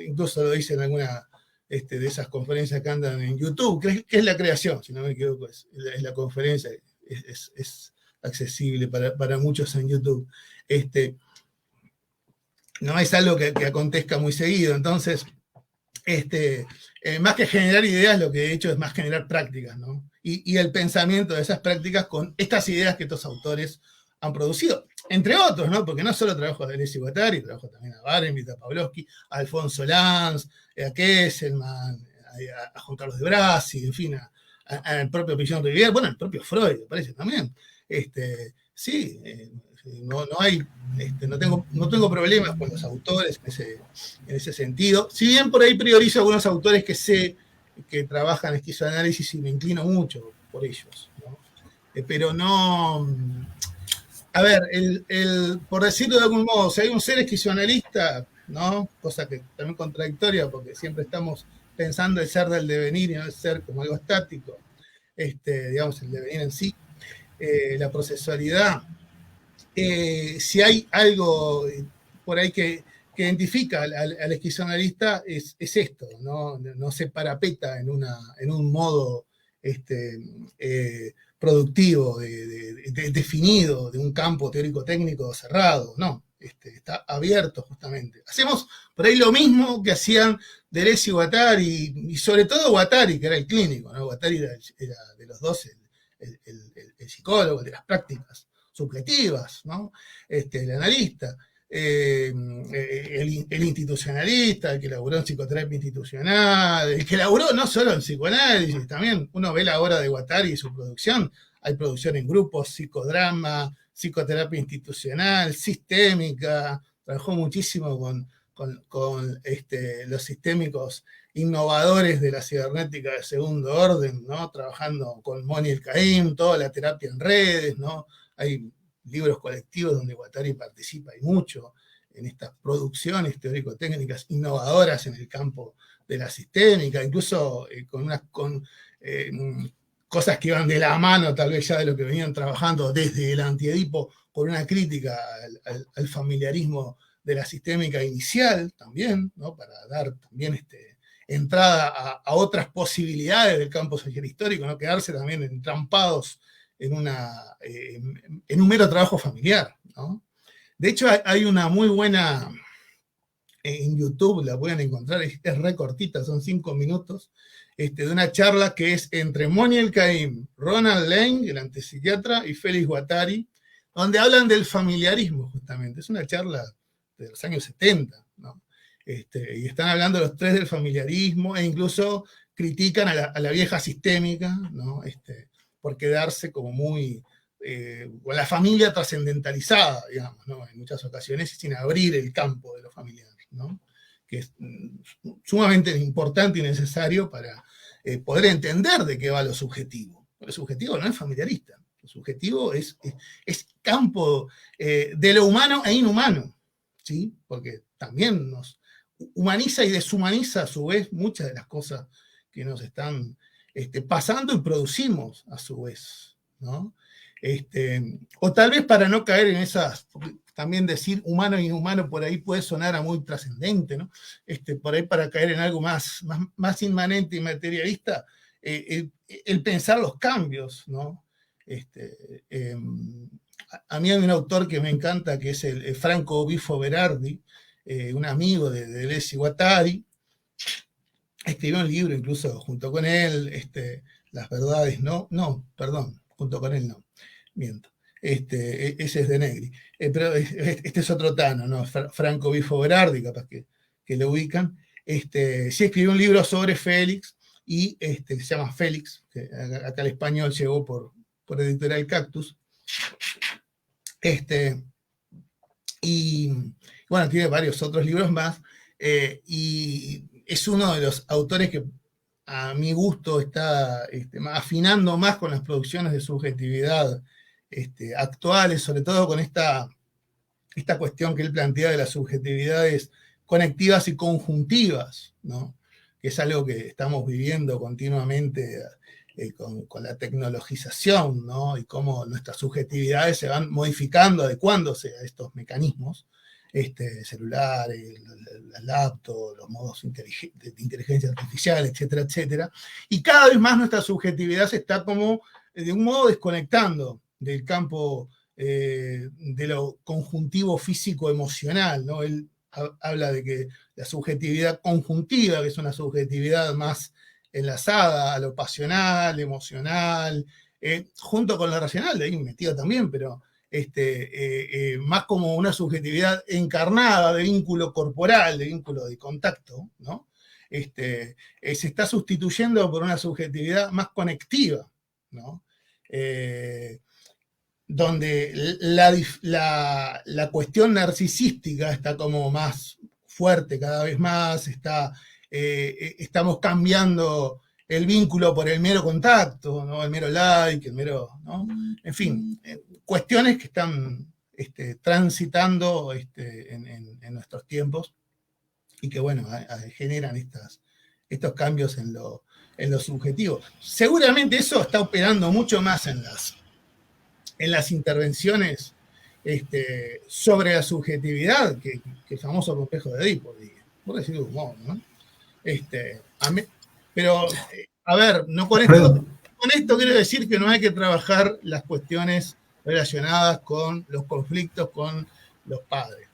incluso lo dice en alguna de esas conferencias que andan en YouTube, que es la creación, si no me equivoco, es la conferencia, es accesible para muchos en YouTube. No es algo que acontezca muy seguido, entonces, más que generar ideas, lo que he hecho es más generar prácticas, ¿no? Y el pensamiento de esas prácticas con estas ideas que estos autores han producido, entre otros, ¿no? Porque no solo trabajo de Deleuze y Guattari, trabajo también a Barenblit, a Pavlovsky, a Alfonso Lanz, a Kesselman, a Juan Carlos de Brasi, en fin, al propio Pillon Rivière, bueno, al propio Freud, me parece también. Sí, no tengo problemas con los autores en ese sentido. Si bien por ahí priorizo algunos autores que sé que trabajan en esquizoanálisis y me inclino mucho por ellos, ¿no? Pero no. A ver, por decirlo de algún modo, si hay un ser esquizoanalista, ¿no? Cosa que también contradictoria, porque siempre estamos pensando el ser del devenir y no el ser como algo estático, digamos, el devenir en sí, la procesualidad. Si hay algo por ahí que identifica al esquizoanalista, es esto, ¿no? No se parapeta en un modo productivo, definido, de un campo teórico-técnico cerrado, no. está abierto justamente. Hacemos por ahí lo mismo que hacían Deleuze y Guattari, y sobre todo Guattari, que era el clínico, ¿no? Guattari era de los dos el psicólogo, el de las prácticas subjetivas, ¿no? El analista, el institucionalista, el que elaboró en psicoterapia institucional, el que elaboró no solo en psicoanálisis, también uno ve la obra de Guattari y su producción, hay producción en grupos, psicodrama, psicoterapia institucional, sistémica, trabajó muchísimo con los sistémicos innovadores de la cibernética de segundo orden, ¿no? Trabajando con Moni El-Kaim, toda la terapia en redes, ¿no? Hay libros colectivos donde Guattari participa y mucho en estas producciones teórico-técnicas innovadoras en el campo de la sistémica, incluso con cosas que iban de la mano tal vez ya de lo que venían trabajando desde el Antiedipo, con una crítica al familiarismo de la sistémica inicial también, ¿no? Para dar también entrada a otras posibilidades del campo social histórico, no quedarse también entrampados en un mero trabajo familiar, ¿no? De hecho, hay una muy buena, en YouTube la pueden encontrar, es re cortita, son 5 minutos, de una charla que es entre Moni El-Kaim, Ronald Lane, el antipsiquiatra, y Félix Guattari, donde hablan del familiarismo, justamente. Es una charla de los años 70, ¿no? Y están hablando los tres del familiarismo, e incluso critican a la vieja sistémica, ¿no? Por quedarse como muy, con la familia trascendentalizada, digamos, ¿no? En muchas ocasiones, y sin abrir el campo de lo familiar, ¿no? Que es sumamente importante y necesario para poder entender de qué va lo subjetivo. Lo subjetivo no es familiarista, lo subjetivo es campo de lo humano e inhumano, ¿sí? Porque también nos humaniza y deshumaniza a su vez muchas de las cosas que nos están pasando y producimos a su vez, ¿no? O tal vez para no caer en esas, también decir humano e inhumano por ahí puede sonar a muy trascendente, ¿no? Por ahí para caer en algo más inmanente y materialista, el pensar los cambios, ¿no? A mí hay un autor que me encanta, que es el Franco Bifo Berardi, un amigo de Deleuze y Guattari, escribió un libro incluso junto con él, Las verdades, junto con él no, miento. Ese es de Negri, pero este es otro Tano, ¿no? Franco Bifo Berardi, capaz que lo ubican. Sí escribió un libro sobre Félix, y se llama Félix, que acá al español llegó por Editorial Cactus. Y bueno, tiene varios otros libros más, y es uno de los autores que a mi gusto está afinando más con las producciones de subjetividad actuales, sobre todo con esta cuestión que él plantea de las subjetividades conectivas y conjuntivas, ¿no? Que es algo que estamos viviendo continuamente con la tecnologización, ¿no? Y cómo nuestras subjetividades se van modificando, adecuándose a estos mecanismos, celulares, las laptops, los modos de inteligencia artificial, etcétera, etcétera. Y cada vez más nuestra subjetividad se está como, de un modo, desconectando del campo de lo conjuntivo físico-emocional, ¿no? Él habla de que la subjetividad conjuntiva, que es una subjetividad más enlazada a lo pasional, emocional, junto con lo racional, de ahí metido también, pero más como una subjetividad encarnada de vínculo corporal, de vínculo de contacto, ¿no? Se está sustituyendo por una subjetividad más conectiva, ¿no? Donde la cuestión narcisística está como más fuerte cada vez más, estamos cambiando el vínculo por el mero contacto, ¿no? El mero like, el mero, ¿no? En fin, cuestiones que están transitando en nuestros tiempos y que, bueno, generan estos cambios en lo subjetivo. Seguramente eso está operando mucho más en las intervenciones sobre la subjetividad que el famoso complejo de Edipo, por decirlo de un modo, ¿no? Pero, a ver, no con esto quiero decir que no hay que trabajar las cuestiones relacionadas con los conflictos con los padres.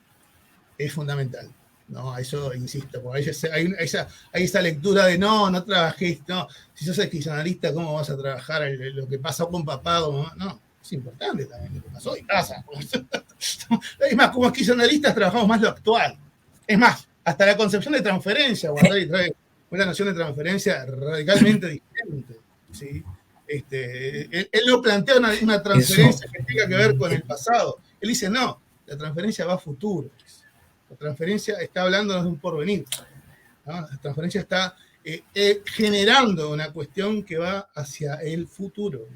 es fundamental. ¿No? A eso insisto, porque hay esa lectura de no trabajé, no, si sos esquizoanalista, ¿cómo vas a trabajar lo que pasó con papá o mamá? No, es importante también lo que pasó en casa. Es más, como esquizoanalistas trabajamos más lo actual. Es más, hasta la concepción de transferencia, Guattari trae una noción de transferencia radicalmente diferente. ¿Sí? Él no plantea una transferencia que tenga que ver con el pasado. Él dice, no, la transferencia va a futuro. La transferencia está hablando de un porvenir, ¿no? La transferencia está generando una cuestión que va hacia el futuro,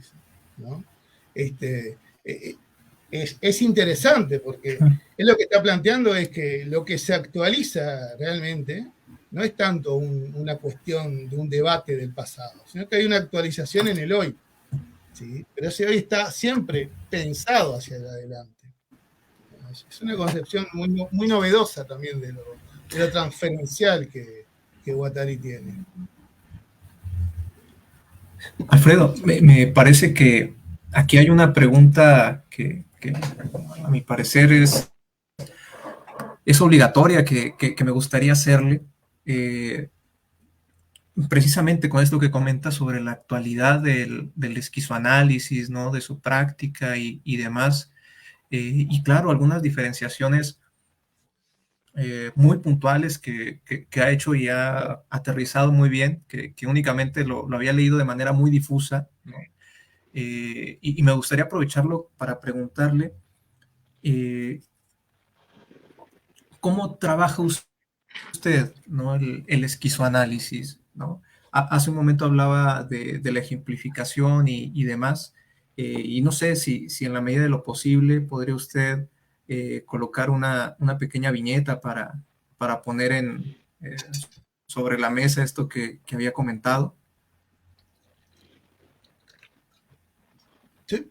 ¿no? Es interesante porque él lo que está planteando es que lo que se actualiza realmente no es tanto una cuestión de un debate del pasado, sino que hay una actualización en el hoy, ¿sí? Pero ese hoy está siempre pensado hacia adelante. Es una concepción muy novedosa también de lo transferencial que Guattari tiene. Alfredo, me parece que aquí hay una pregunta que a mi parecer es obligatoria, que me gustaría hacerle, precisamente con esto que comenta sobre la actualidad del esquizoanálisis, ¿no? De su práctica y demás. Y claro, algunas diferenciaciones muy puntuales que ha hecho y ha aterrizado muy bien, que únicamente lo había leído de manera muy difusa, ¿no? Y me gustaría aprovecharlo para preguntarle cómo trabaja usted, ¿no? el esquizoanálisis, ¿no? Hace un momento hablaba de la ejemplificación y demás, y no sé si en la medida de lo posible podría usted colocar una pequeña viñeta para poner sobre la mesa esto que había comentado. Sí.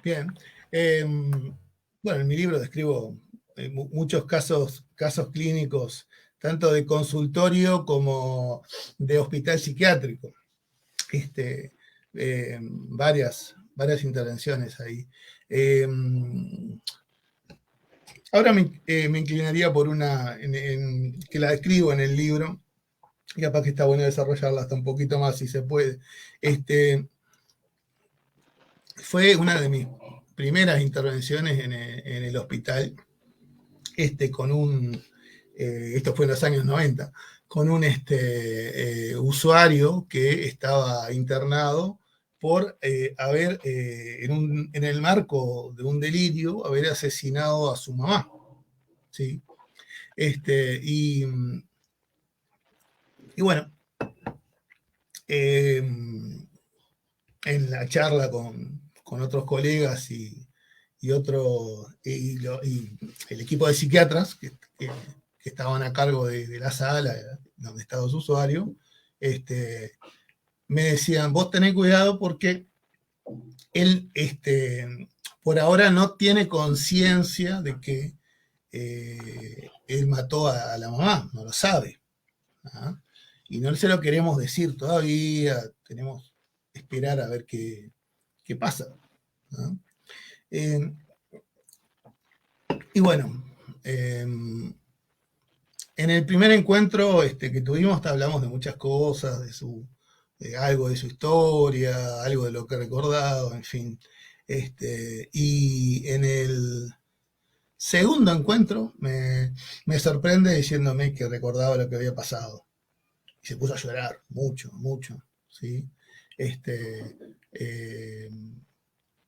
Bien. Bueno, en mi libro describo muchos casos clínicos, tanto de consultorio como de hospital psiquiátrico. Varias intervenciones ahí. Ahora me inclinaría por una que la describo en el libro, y capaz que está bueno desarrollarla hasta un poquito más si se puede. Fue una de mis primeras intervenciones en el hospital, con esto fue en los años 90, con un usuario que estaba internado por haber, en el marco de un delirio, haber asesinado a su mamá. ¿Sí? Y bueno, en la charla con otros colegas y el equipo de psiquiatras que estaban a cargo de la sala donde estaba su usuario, me decían, vos tenés cuidado porque él por ahora no tiene conciencia de que él mató a la mamá, no lo sabe. ¿Ah? Y no se lo queremos decir todavía, tenemos que esperar a ver qué pasa. ¿No? Y bueno, en el primer encuentro que tuvimos hablamos de muchas cosas, algo de su historia, algo de lo que recordaba, en fin. Y en el segundo encuentro me sorprende diciéndome que recordaba lo que había pasado. Y se puso a llorar, mucho, ¿sí?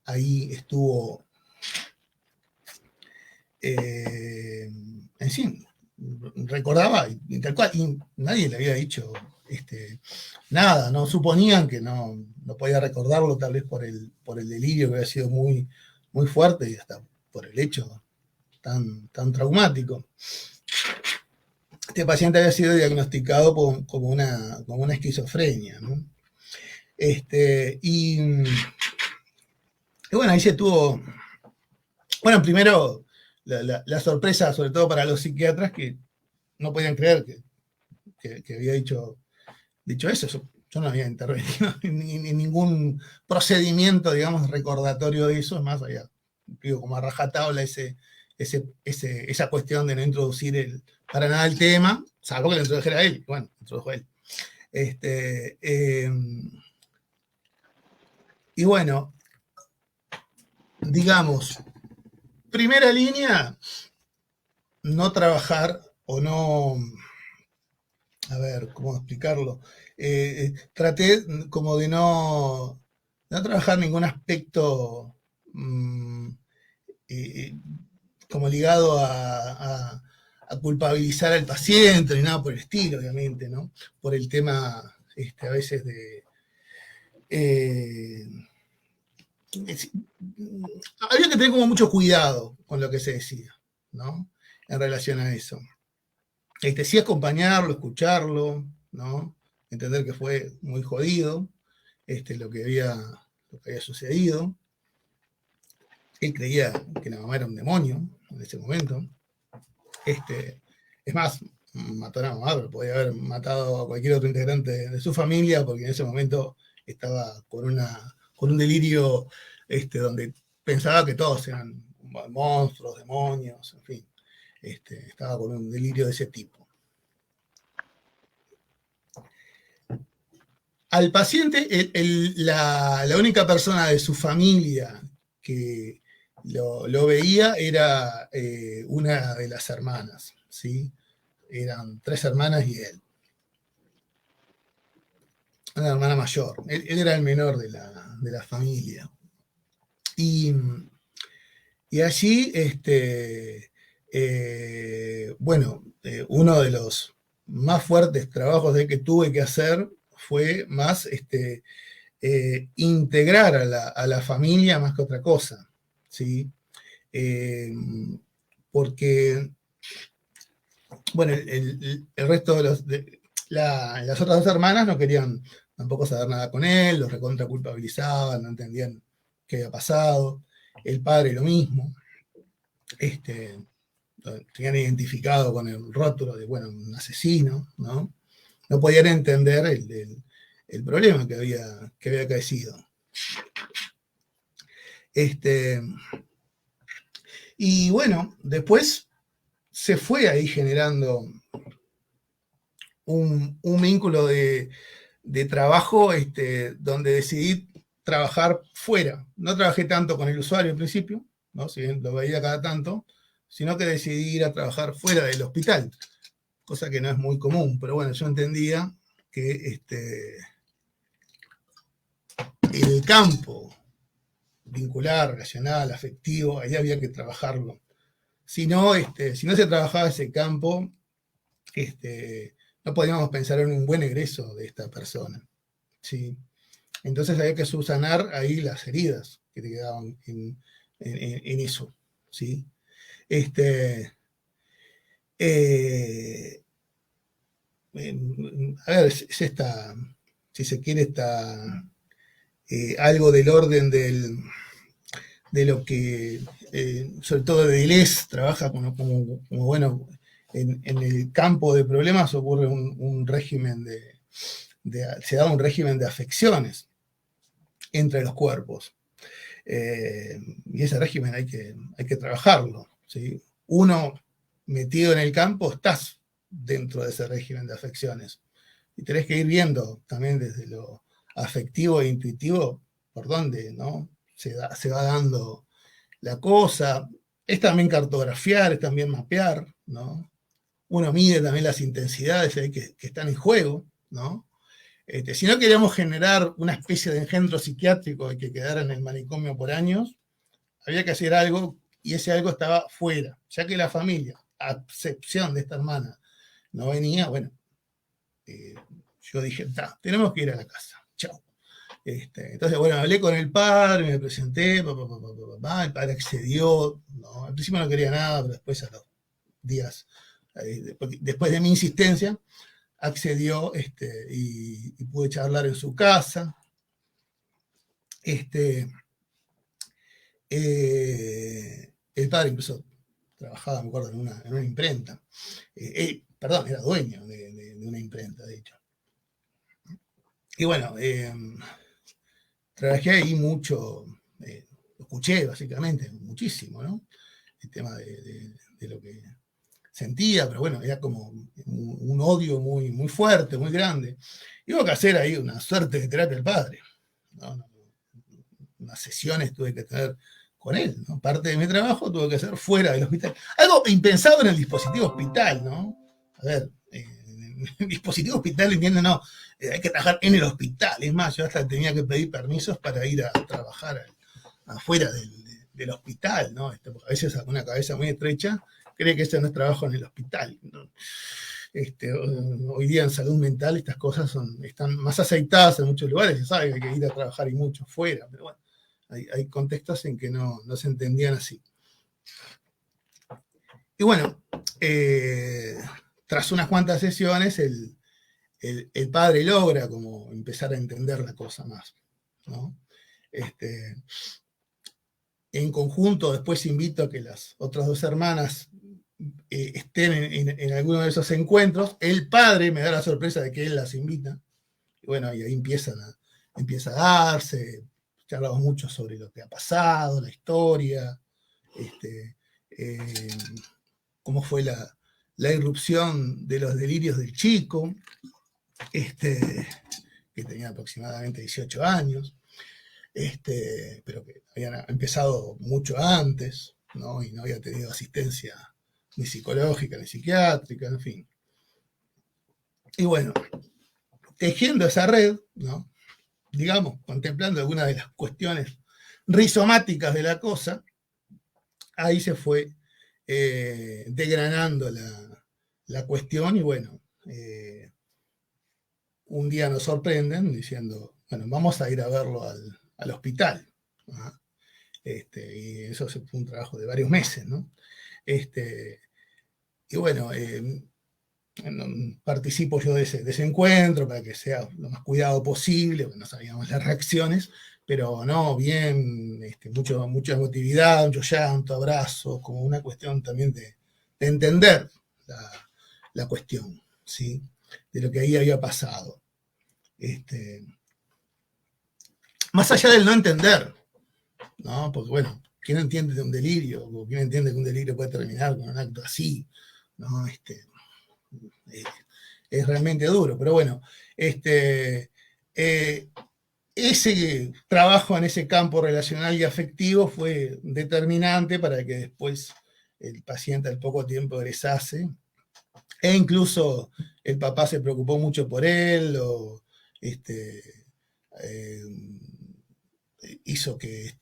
Ahí estuvo, en fin, recordaba y tal cual, y nadie le había dicho nada, ¿no? Suponían que no podía recordarlo, tal vez por el delirio que había sido muy, muy fuerte y hasta por el hecho tan traumático. Este paciente había sido diagnosticado como una esquizofrenia, ¿no? Y bueno, ahí se tuvo, bueno, primero la sorpresa, sobre todo para los psiquiatras, que no podían creer que había dicho eso. Yo no había intervenido en ningún procedimiento, digamos, recordatorio de eso, es más, había explico como a rajatabla esa cuestión de no introducir para nada el tema, salvo que lo introdujera él. Bueno, introdujo él. Y bueno, digamos, primera línea, no trabajar o no, a ver, ¿cómo explicarlo? Traté como de no trabajar ningún aspecto como ligado a culpabilizar al paciente ni nada por el estilo, obviamente, ¿no? Por el tema a veces de... había que tener como mucho cuidado con lo que se decía, ¿no? En relación a eso. Sí acompañarlo, escucharlo, ¿no? Entender que fue muy jodido lo que había sucedido. Él creía que la mamá era un demonio en ese momento. Es más, mató a la mamá, pero podía haber matado a cualquier otro integrante de su familia, porque en ese momento estaba con un delirio donde pensaba que todos eran monstruos, demonios, en fin. Estaba con un delirio de ese tipo. Al paciente, la única persona de su familia que lo veía era una de las hermanas, ¿sí? Eran 3 hermanas y él. Una hermana mayor. Él era el menor de la familia. Y allí, bueno, uno de los más fuertes trabajos que tuve que hacer fue más integrar a la familia más que otra cosa, ¿sí? Porque, bueno, el resto de las otras 2 hermanas no querían tampoco saber nada con él, los recontra culpabilizaban, no entendían qué había pasado. El padre lo mismo. Tenían identificado con el rótulo de, bueno, un asesino, ¿no? No podían entender el problema que había acaecido. Y bueno, después se fue ahí generando un vínculo de trabajo donde decidí trabajar fuera. No trabajé tanto con el usuario al principio, ¿no? Si bien lo veía cada tanto, sino que decidí ir a trabajar fuera del hospital, cosa que no es muy común, pero bueno, yo entendía que el campo vincular, relacional, afectivo, ahí había que trabajarlo. Si no se trabajaba ese campo, no podíamos pensar en un buen egreso de esta persona, ¿sí? Entonces había que subsanar ahí las heridas que te quedaban en eso, ¿sí? A ver, es esta, si se quiere, algo del orden de lo que, sobre todo Deleuze trabaja como bueno, en el campo de problemas ocurre un régimen se da un régimen de afecciones entre los cuerpos. Y ese régimen hay que trabajarlo, ¿sí? Uno metido en el campo, estás dentro de ese régimen de afecciones. Y tenés que ir viendo también desde lo afectivo e intuitivo por dónde, ¿no? se va dando la cosa. Es también cartografiar, es también mapear, ¿no? Uno mide también las intensidades que están en juego, ¿no? Si no queríamos generar una especie de engendro psiquiátrico de que quedara en el manicomio por años, había que hacer algo, y ese algo estaba fuera, ya que la familia, a excepción de esta hermana, no venía. Bueno, yo dije, tenemos que ir a la casa, chao. Entonces, bueno, hablé con el padre, me presenté, el padre accedió, ¿no? Al principio no quería nada, pero después a los días, después de mi insistencia, accedió y pude charlar en su casa. El padre incluso trabajaba, me acuerdo, en una imprenta. Perdón, era dueño de una imprenta, de hecho. Y bueno, trabajé ahí mucho, lo escuché básicamente muchísimo, ¿no? El tema de lo que sentía, pero bueno, era como un odio muy, muy fuerte, muy grande. Y hubo que hacer ahí una suerte de terapia del padre, ¿no? Unas sesiones tuve que tener con él, ¿no? Parte de mi trabajo tuve que hacer fuera del hospital. Algo impensado en el dispositivo hospital, ¿no? A ver, en el dispositivo hospital, entienden, no, hay que trabajar en el hospital. Es más, yo hasta tenía que pedir permisos para ir a trabajar afuera del hospital, ¿no? Porque a veces una cabeza muy estrecha cree que ese no es trabajo en el hospital, ¿no? Hoy día en salud mental estas cosas están más aceitadas en muchos lugares, se sabe que hay que ir a trabajar y mucho fuera, pero bueno, hay contextos en que no se entendían así. Y bueno, tras unas cuantas sesiones, el padre logra como empezar a entender la cosa más, ¿no? En conjunto, después invito a que las otras dos hermanas estén en alguno de esos encuentros. El padre me da la sorpresa de que él las invita. Y bueno, y ahí empieza a darse, charlamos mucho sobre lo que ha pasado, la historia, cómo fue la irrupción de los delirios del chico, que tenía aproximadamente 18 años, pero que habían empezado mucho antes, ¿no? Y no había tenido asistencia ni psicológica, ni psiquiátrica, en fin. Y bueno, tejiendo esa red, ¿no? Digamos, contemplando algunas de las cuestiones rizomáticas de la cosa, ahí se fue degranando la cuestión y bueno, un día nos sorprenden diciendo, bueno, vamos a ir a verlo al hospital. ¿No? Y eso fue un trabajo de varios meses, ¿no? Y bueno, participo yo de ese encuentro para que sea lo más cuidado posible, porque no sabíamos las reacciones, pero no, bien, mucha emotividad, mucho llanto, abrazos, como una cuestión también de entender la cuestión, ¿sí? De lo que ahí había pasado. Más allá del no entender, ¿no? Porque bueno, ¿quién entiende de un delirio? ¿O quién entiende que un delirio puede terminar con un acto así? ¿No? Es realmente duro, pero bueno, ese trabajo en ese campo relacional y afectivo fue determinante para que después el paciente al poco tiempo egresase, e incluso el papá se preocupó mucho por él, hizo que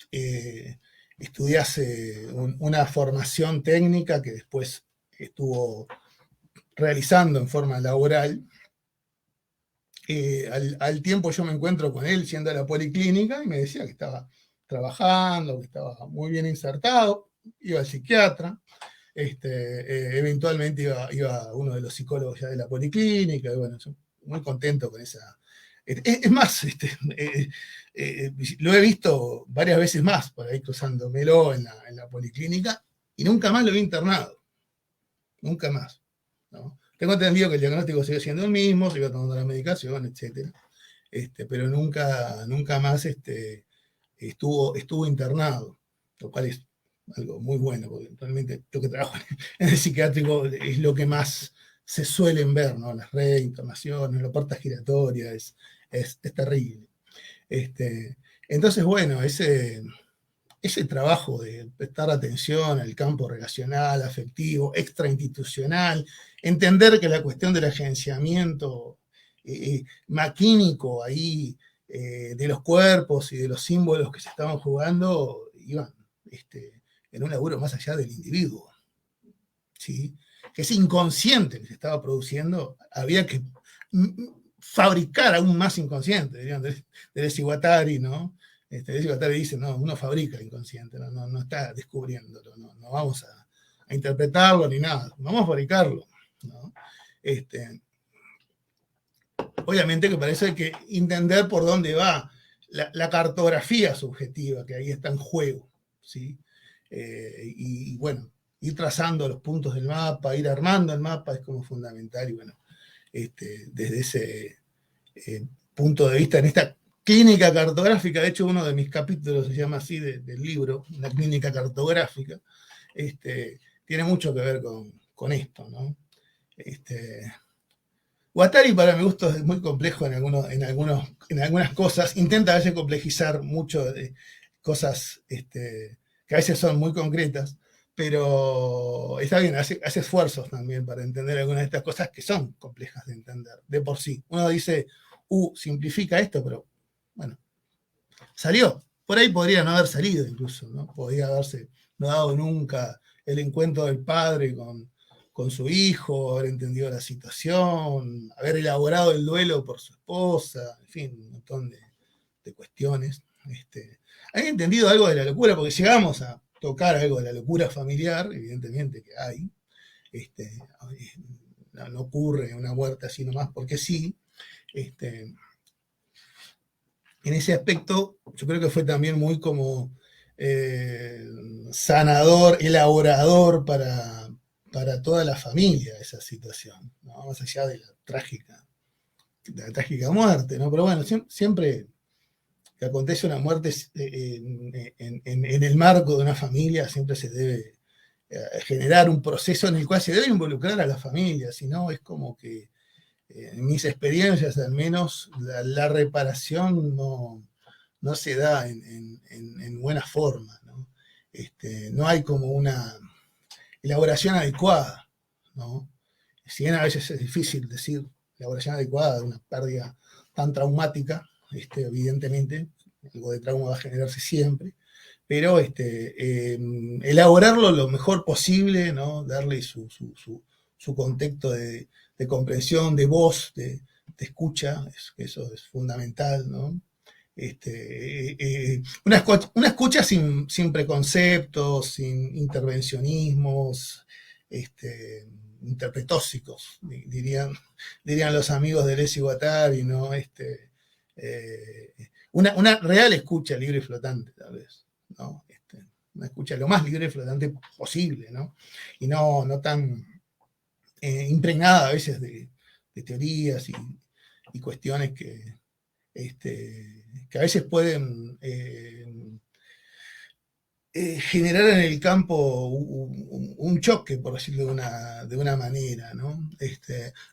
estudiase una formación técnica que después estuvo realizando en forma laboral. Al tiempo yo me encuentro con él yendo a la policlínica y me decía que estaba trabajando, que estaba muy bien insertado, iba al psiquiatra, eventualmente iba uno de los psicólogos ya de la policlínica, y bueno, yo muy contento con esa. Es más, lo he visto varias veces más por ahí cruzándomelo en la policlínica y nunca más lo vi internado, nunca más, ¿no? Tengo entendido que el diagnóstico sigue siendo el mismo, sigue tomando la medicación, etc. Pero nunca más estuvo internado, lo cual es algo muy bueno, porque realmente lo que trabajo en el psiquiátrico es lo que más se suelen ver, ¿no? Las reinternaciones, la puerta giratoria, es terrible. Entonces, bueno, ese trabajo de prestar atención al campo relacional, afectivo, extrainstitucional, entender que la cuestión del agenciamiento maquínico ahí de los cuerpos y de los símbolos que se estaban jugando iban en un laburo más allá del individuo, ¿sí? Que ese inconsciente que se estaba produciendo había que fabricar aún más inconsciente, dirían Deleuze y Guattari, ¿no? Deleuze y Guattari dice, no, uno fabrica el inconsciente, no está descubriéndolo, no vamos a interpretarlo ni nada, vamos a fabricarlo, ¿no? Obviamente que para eso hay que entender por dónde va la cartografía subjetiva que ahí está en juego, ¿sí? Y bueno, ir trazando los puntos del mapa, ir armando el mapa es como fundamental, y bueno, desde ese punto de vista, en esta clínica cartográfica. De hecho, uno de mis capítulos se llama así del libro, una clínica cartográfica. Tiene mucho que ver con esto, ¿no? Guattari, para mi gusto, es muy complejo en algunas cosas. Intenta a veces complejizar mucho de cosas que a veces son muy concretas, pero está bien, hace esfuerzos también para entender algunas de estas cosas que son complejas de entender de por sí. Uno dice, simplifica esto, pero bueno, salió. Por ahí podría no haber salido incluso, ¿no? Podría haberse no dado nunca el encuentro del padre con su hijo, haber entendido la situación, haber elaborado el duelo por su esposa, en fin, un montón de cuestiones. Haber entendido algo de la locura, porque llegamos a tocar algo de la locura familiar, evidentemente que hay. No ocurre una muerte así nomás porque sí. En ese aspecto, yo creo que fue también muy como sanador, elaborador para toda la familia esa situación, ¿no? Más allá de la trágica muerte, ¿no? Pero bueno, siempre que acontece una muerte en el marco de una familia, siempre se debe generar un proceso en el cual se debe involucrar a la familia, si no es como que en mis experiencias al menos la reparación no se da en buena forma, ¿no? No hay como una elaboración adecuada, ¿no? Si bien a veces es difícil decir elaboración adecuada de una pérdida tan traumática, evidentemente, algo de trauma va a generarse siempre, pero elaborarlo lo mejor posible, ¿no? Darle su contexto de comprensión, de voz, de escucha, eso es fundamental, ¿no? Una escucha sin preconceptos, sin intervencionismos interpretóxicos, dirían los amigos de Deleuze y Guattari, ¿no? Una real escucha libre y flotante, tal vez, ¿no? Una escucha lo más libre y flotante posible, ¿no? Y no tan impregnada a veces de teorías y cuestiones que a veces pueden generar en el campo un choque, por decirlo de una manera, ¿no?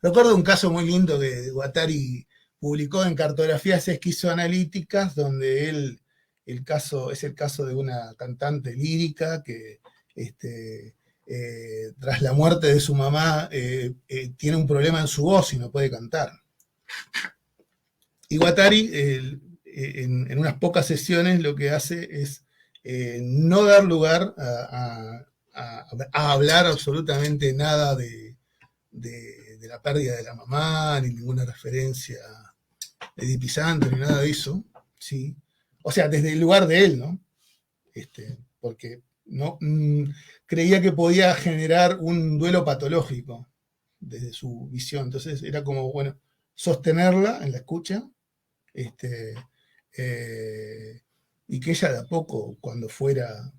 Recuerdo un caso muy lindo que Guattari publicó en Cartografías Esquizoanalíticas, donde es el caso de una cantante lírica que tras la muerte de su mamá tiene un problema en su voz y no puede cantar. Y Guattari, en unas pocas sesiones, lo que hace es no dar lugar a hablar absolutamente nada de la pérdida de la mamá, ni ninguna referencia edipizante, ni nada de eso, ¿sí? O sea, desde el lugar de él, ¿no? Porque no creía que podía generar un duelo patológico desde su visión. Entonces era como, bueno, sostenerla en la escucha, y que ella de a poco, cuando fuera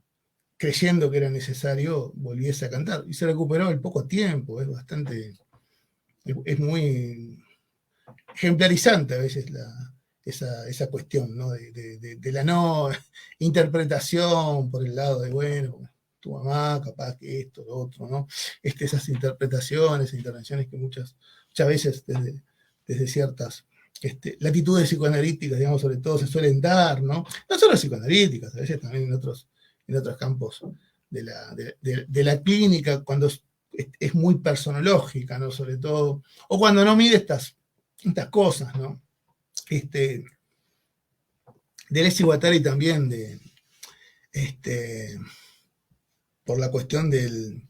creyendo que era necesario, volviese a cantar. Y se recuperó en poco tiempo, es muy ejemplarizante a veces esa cuestión, ¿no? de la no interpretación por el lado de, bueno, tu mamá, capaz que esto, lo otro, ¿no? Esas interpretaciones, intervenciones que muchas veces desde ciertas latitudes psicoanalíticas, digamos, sobre todo se suelen dar, ¿no? No solo psicoanalíticas, a veces también en otros campos de la clínica, cuando es muy personológica, ¿no? Sobre todo, o cuando no mide estas cosas, ¿no? Deleuze y Guattari también por la cuestión del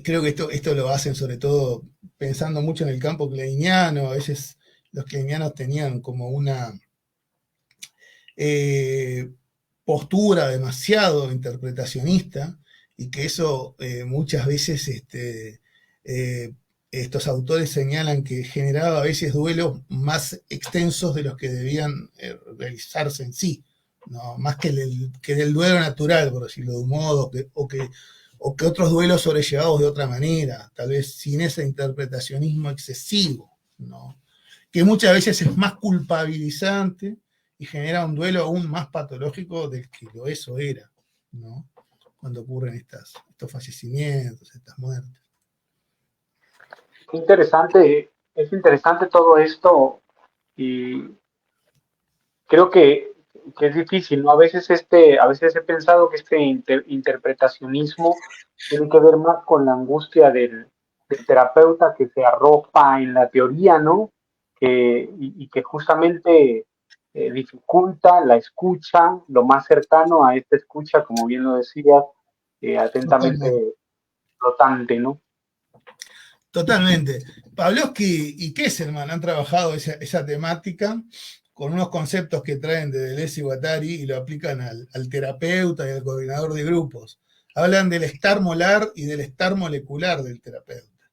creo que esto lo hacen sobre todo pensando mucho en el campo kleiniano. A veces los kleinianos tenían como una postura demasiado interpretacionista, y que eso muchas veces estos autores señalan que generaba a veces duelos más extensos de los que debían realizarse en sí, ¿no? Más que del duelo natural, por decirlo de un modo, o que otros duelos sobrellevados de otra manera, tal vez sin ese interpretacionismo excesivo, ¿no? Que muchas veces es más culpabilizante y genera un duelo aún más patológico del que lo eso era, ¿no? Cuando ocurren estos fallecimientos, estas muertes. Qué interesante, es interesante todo esto y creo que es difícil, ¿no? A veces he pensado que este interpretacionismo tiene que ver más con la angustia del terapeuta que se arropa en la teoría, ¿no? Y que justamente dificulta la escucha, lo más cercano a esta escucha, como bien lo decías, Totalmente. atentamente flotante, ¿no? Totalmente. Pavlovsky y Kesselman han trabajado esa temática con unos conceptos que traen de Deleuze y Guattari y lo aplican al terapeuta y al coordinador de grupos. Hablan del estar molar y del estar molecular del terapeuta,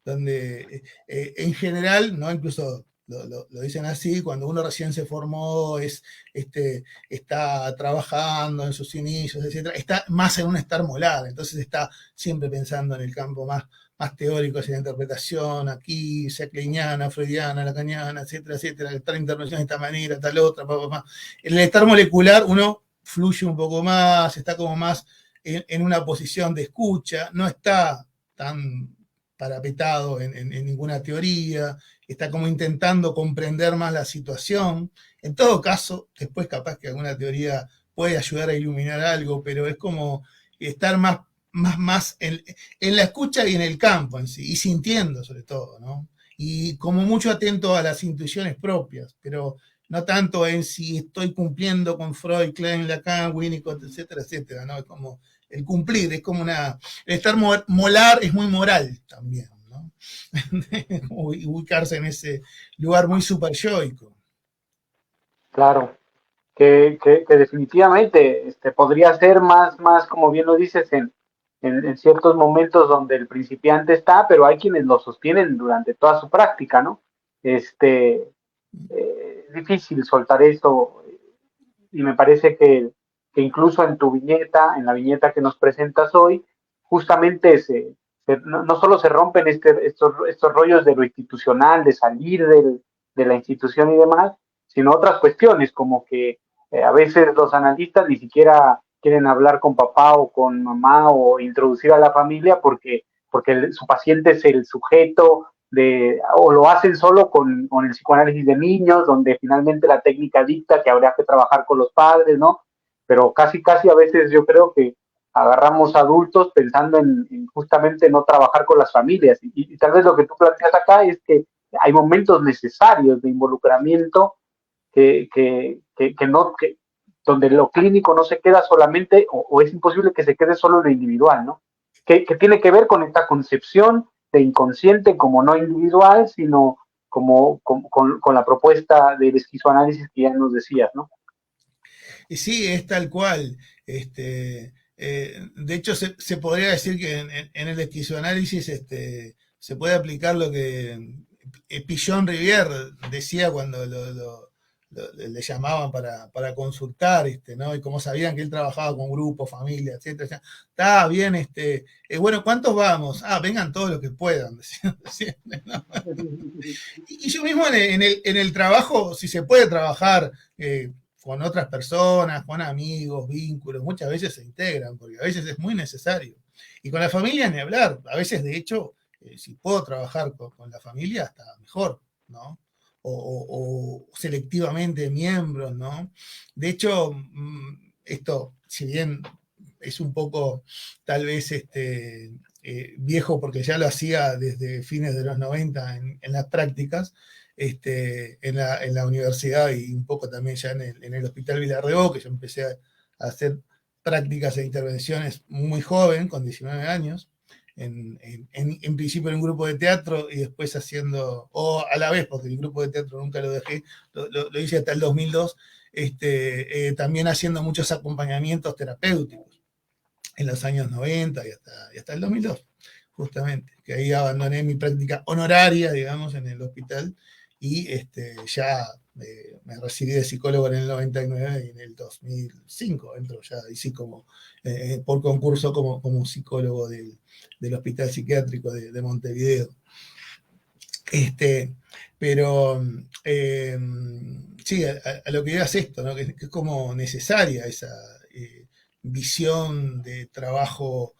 donde en general, ¿no? Incluso lo dicen así, cuando uno recién se formó, está trabajando en sus inicios, etc., está más en un estar molar, entonces está siempre pensando en el campo más teórico, hacia la interpretación, aquí, sea kleiniana, freudiana, lacaniana, etcétera, etcétera, tal intervención de esta manera, tal otra, En el estar molecular uno fluye un poco más, está como más en una posición de escucha, no está tan parapetado en ninguna teoría, está como intentando comprender más la situación. En todo caso, después capaz que alguna teoría puede ayudar a iluminar algo, pero es como estar más en la escucha y en el campo en sí, y sintiendo sobre todo, ¿no? Y como mucho atento a las intuiciones propias, pero no tanto en si estoy cumpliendo con Freud, Klein, Lacan, Winnicott, etcétera, etcétera, ¿no? Es como el cumplir, es como el estar molar es muy moral también, ¿no? Ubicarse en ese lugar muy superyoico. Claro. Que definitivamente podría ser más, como bien lo dices, en ciertos momentos donde el principiante está, pero hay quienes lo sostienen durante toda su práctica, ¿no? Es difícil soltar esto y me parece que incluso en tu viñeta, en la viñeta que nos presentas hoy, justamente no solo se rompen estos rollos de lo institucional, de salir de la institución y demás, sino otras cuestiones, como que a veces los analistas ni siquiera quieren hablar con papá o con mamá o introducir a la familia porque su paciente es el sujeto o lo hacen solo con el psicoanálisis de niños, donde finalmente la técnica dicta que habría que trabajar con los padres, ¿no? Pero casi a veces yo creo que agarramos adultos pensando en justamente no trabajar con las familias. Y tal vez lo que tú planteas acá es que hay momentos necesarios de involucramiento que no, donde lo clínico no se queda solamente, o es imposible que se quede solo en lo individual, ¿no? Que tiene que ver con esta concepción de inconsciente como no individual, sino con la propuesta del esquizoanálisis que ya nos decías, ¿no? Y sí, es tal cual. De hecho, se podría decir que en el esquizoanálisis se puede aplicar lo que Pichon Rivière decía cuando le llamaban para consultar, ¿no? Y como sabían que él trabajaba con grupos, familias, etcétera. Está bien, bueno, ¿cuántos vamos? Ah, vengan todos los que puedan, decían siempre, ¿no? Y yo mismo en el trabajo, si se puede trabajar con otras personas, con amigos, vínculos, muchas veces se integran, porque a veces es muy necesario. Y con la familia ni hablar, a veces de hecho, si puedo trabajar con la familia, hasta mejor, ¿no? O selectivamente miembros, ¿no? De hecho, esto, si bien es un poco tal vez viejo porque ya lo hacía desde fines de los 90 en las prácticas, en la universidad y un poco también ya en el Hospital Villarreó, que yo empecé a hacer prácticas e intervenciones muy joven, con 19 años, en principio en un grupo de teatro y después haciendo, o a la vez, porque el grupo de teatro nunca lo dejé, lo hice hasta el 2002, también haciendo muchos acompañamientos terapéuticos en los años 90 y hasta el 2002, justamente, que ahí abandoné mi práctica honoraria, digamos, en el hospital y ya me recibí de psicólogo en el 99 y en el 2005 entro ya, hice como por concurso como psicólogo del Hospital Psiquiátrico de Montevideo. Pero sí, a lo que digas esto, ¿no? Que es como necesaria esa visión de trabajo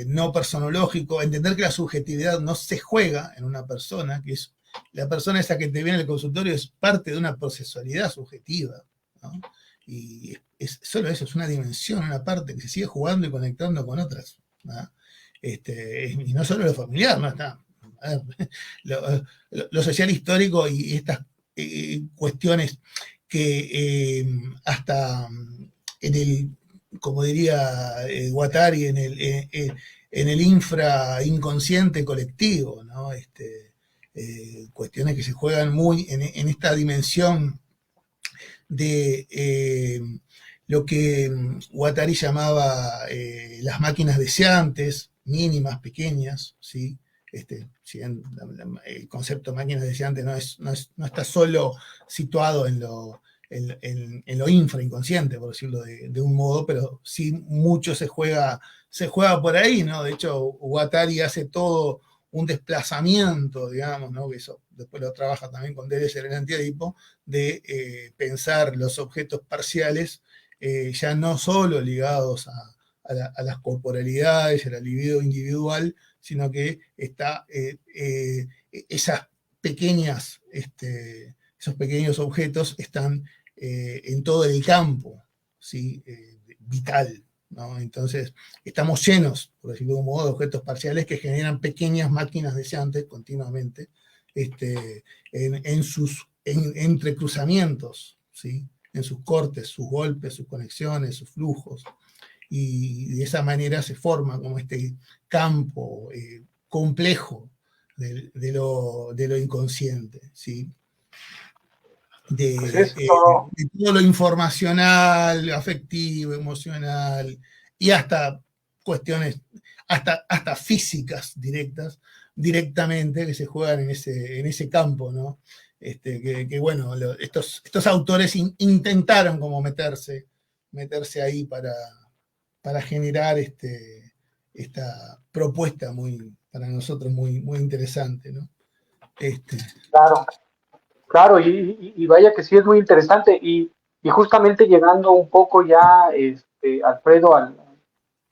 no personológico, entender que la subjetividad no se juega en una persona, que es la persona esa que te viene al consultorio es parte de una procesualidad subjetiva, ¿no? Y es solo eso, es una dimensión, una parte que se sigue jugando y conectando con otras, ¿no? Y no solo lo familiar, ¿no? Está, lo social histórico y estas cuestiones que hasta en el, como diría Guattari, en el infra inconsciente colectivo, ¿no? Cuestiones que se juegan muy en esta dimensión de lo que Guattari llamaba las máquinas deseantes, mínimas, pequeñas, ¿sí? Si bien el concepto de máquinas deseantes no está solo situado en lo infrainconsciente, por decirlo de un modo, pero sí mucho se juega por ahí, ¿no? De hecho, Guattari hace todo un desplazamiento, digamos, ¿no? Que eso después lo trabaja también con Deleuze en el antiedipo, de pensar los objetos parciales ya no solo ligados a las corporalidades, a la libido individual, sino que está esas pequeñas, esos pequeños objetos están en todo el campo, ¿sí? Vital, ¿no? Entonces, estamos llenos, por decirlo de un modo, de objetos parciales que generan pequeñas máquinas deseantes continuamente en sus entrecruzamientos, ¿sí? En sus cortes, sus golpes, sus conexiones, sus flujos. Y de esa manera se forma como este campo complejo de lo inconsciente, ¿sí? Pues De es todo. todo lo informacional, afectivo, emocional, y hasta cuestiones, hasta físicas directamente, que se juegan en ese campo, ¿no? Que bueno, estos autores intentaron como meterse ahí para generar esta propuesta para nosotros muy interesante, ¿no? Claro, claro, y vaya que sí es muy interesante. Y justamente llegando un poco ya, Alfredo,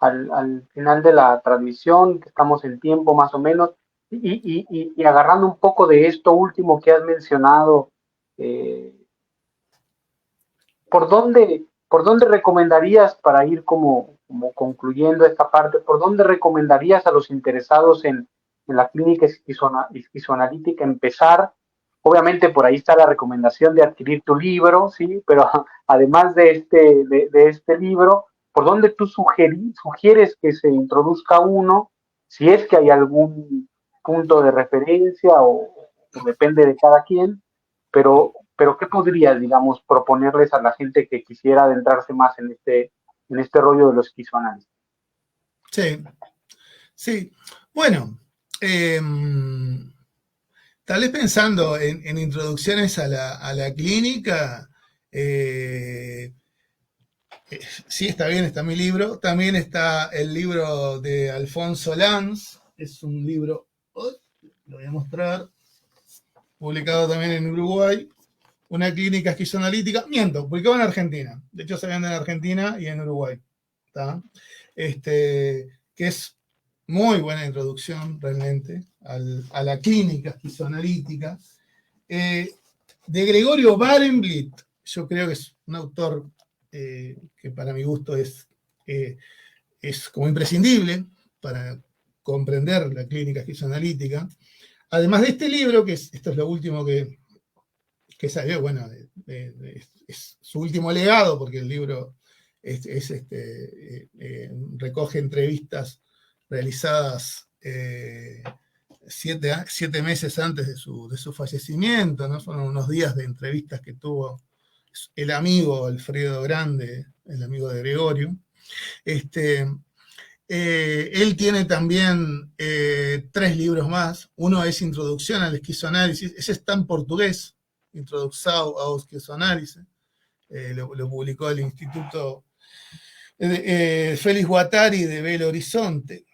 al final de la transmisión, que estamos en tiempo más o menos, y agarrando un poco de esto último que has mencionado, eh, por dónde recomendarías para ir como concluyendo esta parte, por dónde recomendarías a los interesados en la clínica esquizoanalítica empezar? Obviamente por ahí está la recomendación de adquirir tu libro, sí, pero además de este libro, ¿por dónde tú sugieres que se introduzca uno? Si es que hay algún punto de referencia o depende de cada quien, pero ¿qué podrías, digamos, proponerles a la gente que quisiera adentrarse más en este rollo de los esquizoanálisis? Sí, sí. Bueno, tal vez pensando en introducciones a la clínica, sí, está bien, está mi libro. También está el libro de Alfonso Lanz, es un libro, lo voy a mostrar, publicado también en Uruguay, una clínica esquizoanalítica, publicado en Argentina, de hecho se vende en Argentina y en Uruguay, ¿tá? Que es muy buena introducción realmente a la clínica esquizoanalítica. De Gregorio Barenblit, yo creo que es un autor que para mi gusto es como imprescindible para comprender la clínica esquizoanalítica. Además de este libro, esto es lo último que salió, bueno, es su último legado, porque el libro recoge entrevistas realizadas 7 meses antes de su fallecimiento, ¿no? Fueron unos días de entrevistas que tuvo el amigo Alfredo Grande, el amigo de Gregorio. Él tiene también 3 libros más. Uno es Introducción al Esquizoanálisis, ese está en portugués, Introdução ao Esquizoanálisis, lo publicó el Instituto Félix Guattari de Belo Horizonte.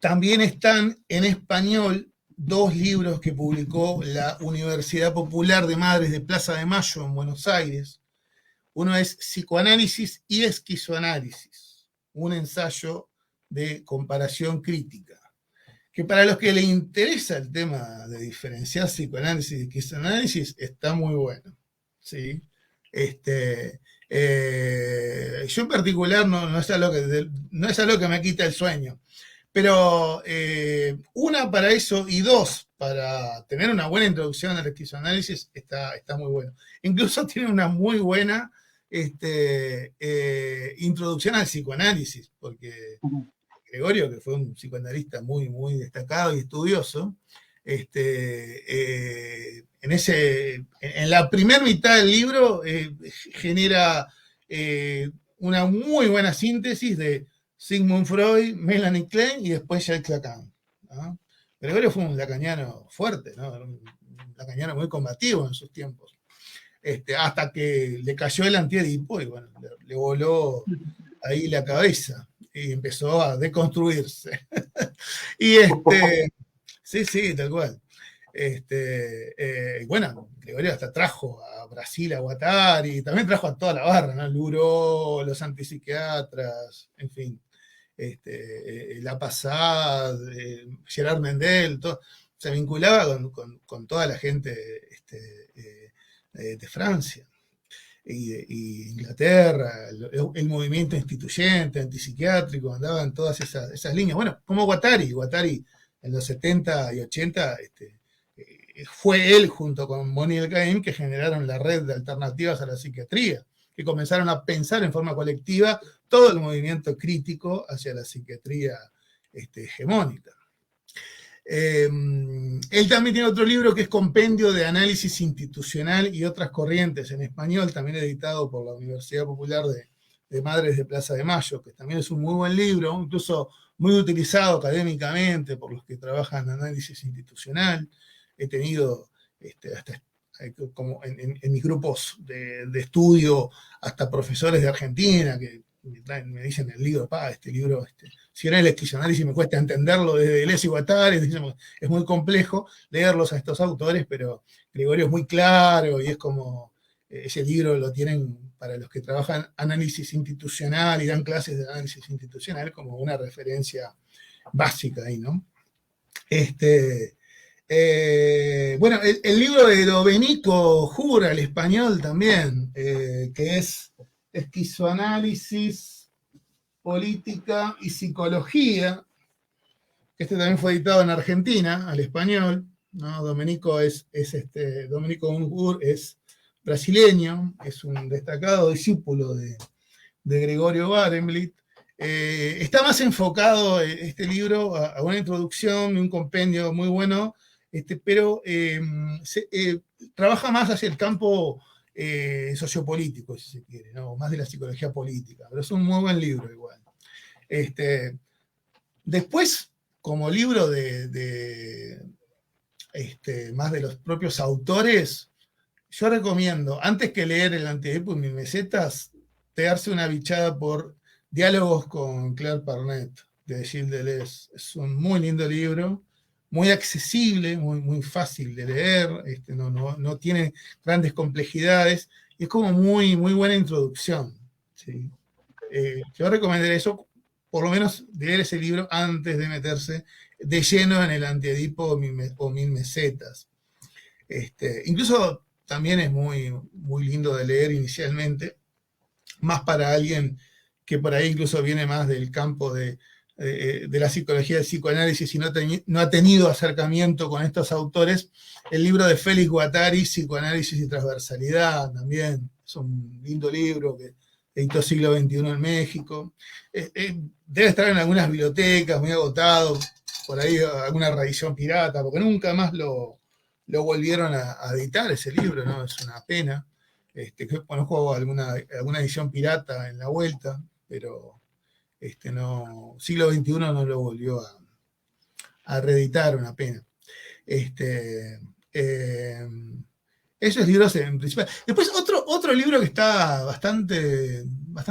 También están en español dos libros que publicó la Universidad Popular de Madres de Plaza de Mayo en Buenos Aires. Uno es Psicoanálisis y Esquizoanálisis, un ensayo de comparación crítica, que para los que les interesa el tema de diferenciar psicoanálisis y esquizoanálisis está muy bueno, ¿sí? Yo en particular no es algo que me quita el sueño, pero una para eso y dos para tener una buena introducción al esquizoanálisis está muy bueno. Incluso tiene una muy buena introducción al psicoanálisis, porque Gregorio, que fue un psicoanalista muy, muy destacado y estudioso, en la primera mitad del libro genera una muy buena síntesis de Sigmund Freud, Melanie Klein y después Jacques Lacan, ¿no? Gregorio fue un lacaniano fuerte, ¿no? Un lacaniano muy combativo en sus tiempos, hasta que le cayó el antiedipo y bueno, le voló ahí la cabeza y empezó a deconstruirse. Y sí, tal cual. Bueno, Gregorio hasta trajo a Brasil a Guattari, también trajo a toda la barra, ¿no? Luro, los antipsiquiatras, en fin, La Passade, Gerard Mendel, todo, se vinculaba con toda la gente de Francia y Inglaterra, el movimiento instituyente, antipsiquiátrico, andaba en todas esas líneas. Bueno, como Guattari en los 70 y 80, fue él junto con Bonnie Caim que generaron la red de alternativas a la psiquiatría, que comenzaron a pensar en forma colectiva todo el movimiento crítico hacia la psiquiatría hegemónica. Él también tiene otro libro que es Compendio de Análisis Institucional y otras corrientes en español, también editado por la Universidad Popular de Madres de Plaza de Mayo, que también es un muy buen libro, incluso muy utilizado académicamente por los que trabajan en análisis institucional. He tenido hasta como en mis grupos de estudio hasta profesores de Argentina que me dicen el libro, este libro, si era el esquizoanálisis me cuesta entenderlo desde Deleuze y Guattari, es muy complejo leerlos a estos autores, pero Gregorio es muy claro y es como, ese libro lo tienen para los que trabajan análisis institucional y dan clases de análisis institucional como una referencia básica ahí, ¿no? Bueno, el libro de Domenico Jura, el español también, que es Esquizoanálisis, Política y Psicología, que también fue editado en Argentina, al español, ¿no? Domenico Jura es brasileño, es un destacado discípulo de Gregorio Barenblit. Está más enfocado este libro a una introducción y un compendio muy bueno, pero trabaja más hacia el campo sociopolítico, si se quiere, ¿no? Más de la psicología política, pero es un muy buen libro igual. Después, como libro más de los propios autores, yo recomiendo, antes que leer El Antiedipo y Mil Mesetas, darse una bichada por Diálogos con Claire Parnet, de Gilles Deleuze. Es un muy lindo libro, muy accesible, muy, muy fácil de leer, no tiene grandes complejidades, y es como muy, muy buena introducción, ¿sí? Yo recomendaría eso, por lo menos leer ese libro antes de meterse de lleno en El Antiedipo o Mil Mesetas. Incluso también es muy, muy lindo de leer inicialmente, más para alguien que por ahí incluso viene más del campo de la psicología del psicoanálisis y no ha tenido acercamiento con estos autores. El libro de Félix Guattari, Psicoanálisis y Transversalidad, también es un lindo libro que editó Siglo XXI en México. Debe estar en algunas bibliotecas, muy agotado, por ahí alguna reedición pirata, porque nunca más lo volvieron a editar ese libro, ¿no? Es una pena. Conozco alguna edición pirata en la vuelta, pero no, Siglo XXI no lo volvió a reeditar, una pena. Esos libros en principal. Después otro libro que está bastante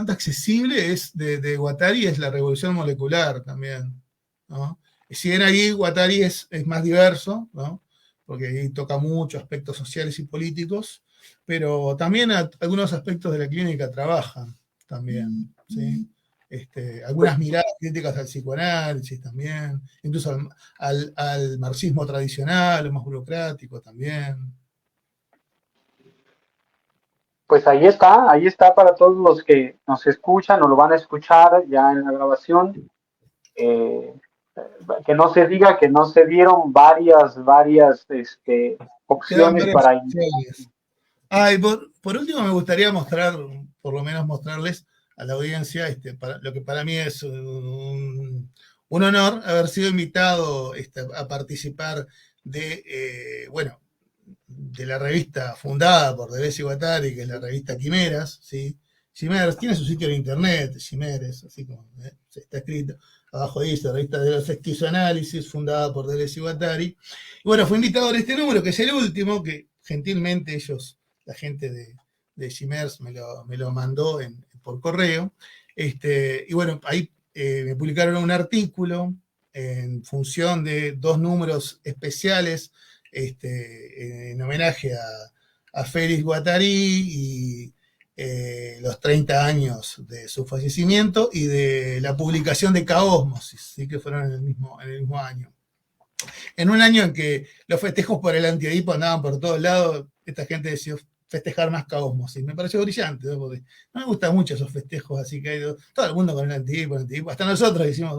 accesible es de Guattari, es La Revolución Molecular también, ¿no? Si bien ahí Guattari es más diverso, ¿no? Porque ahí toca muchos aspectos sociales y políticos, pero también algunos aspectos de la clínica trabajan también, ¿sí? Algunas miradas críticas al psicoanálisis también, incluso al marxismo tradicional, o más burocrático también. Pues ahí está para todos los que nos escuchan o lo van a escuchar ya en la grabación. Eh, que no se diga que no se dieron varias Quedan opciones varias para... opciones. Y por último me gustaría mostrar, por lo menos mostrarles a la audiencia, lo que para mí es un honor haber sido invitado a participar bueno, de la revista fundada por Deleuze y Guattari, que es la revista Quimeras, ¿sí? Quimeras tiene su sitio en internet, Quimeras, así como está escrito. Abajo dice, revista de los esquizoanálisis, fundada por Deleuze y Guattari. Y bueno, fue invitado en este número, que es el último, que gentilmente la gente de Quimeras me lo mandó por correo. Y bueno, ahí me publicaron un artículo en función de 2 números especiales en homenaje a Félix Guattari y los 30 años de su fallecimiento y de la publicación de Caosmosis, ¿sí? Que fueron en el mismo año. En un año en que los festejos por el Antiedipo andaban por todos lados, esta gente decidió festejar más Caosmosis. Me pareció brillante, ¿no? Porque no me gustan mucho esos festejos, así que hay todo el mundo con el Antiedipo. Hasta nosotros hicimos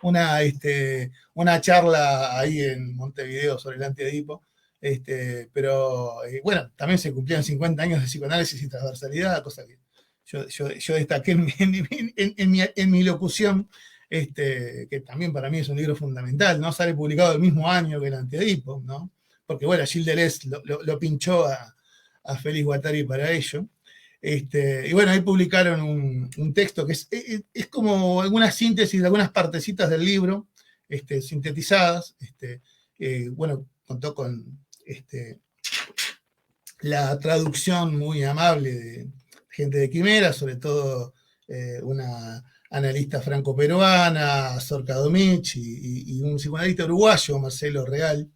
una charla ahí en Montevideo sobre el Antiedipo. Pero bueno, también se cumplían 50 años de psicoanálisis y transversalidad, cosa que yo destaqué en mi locución, que también para mí es un libro fundamental, ¿no? Sale publicado el mismo año que el Antiedipo, ¿no? Porque bueno, Gilles Deleuze lo pinchó a Félix Guattari para ello. Y bueno, ahí publicaron un texto que es como alguna síntesis de algunas partecitas del libro, sintetizadas. Bueno, contó con la traducción muy amable de gente de Quimera, sobre todo una analista franco-peruana, Zorca Domich, y un psicoanalista uruguayo, Marcelo Real,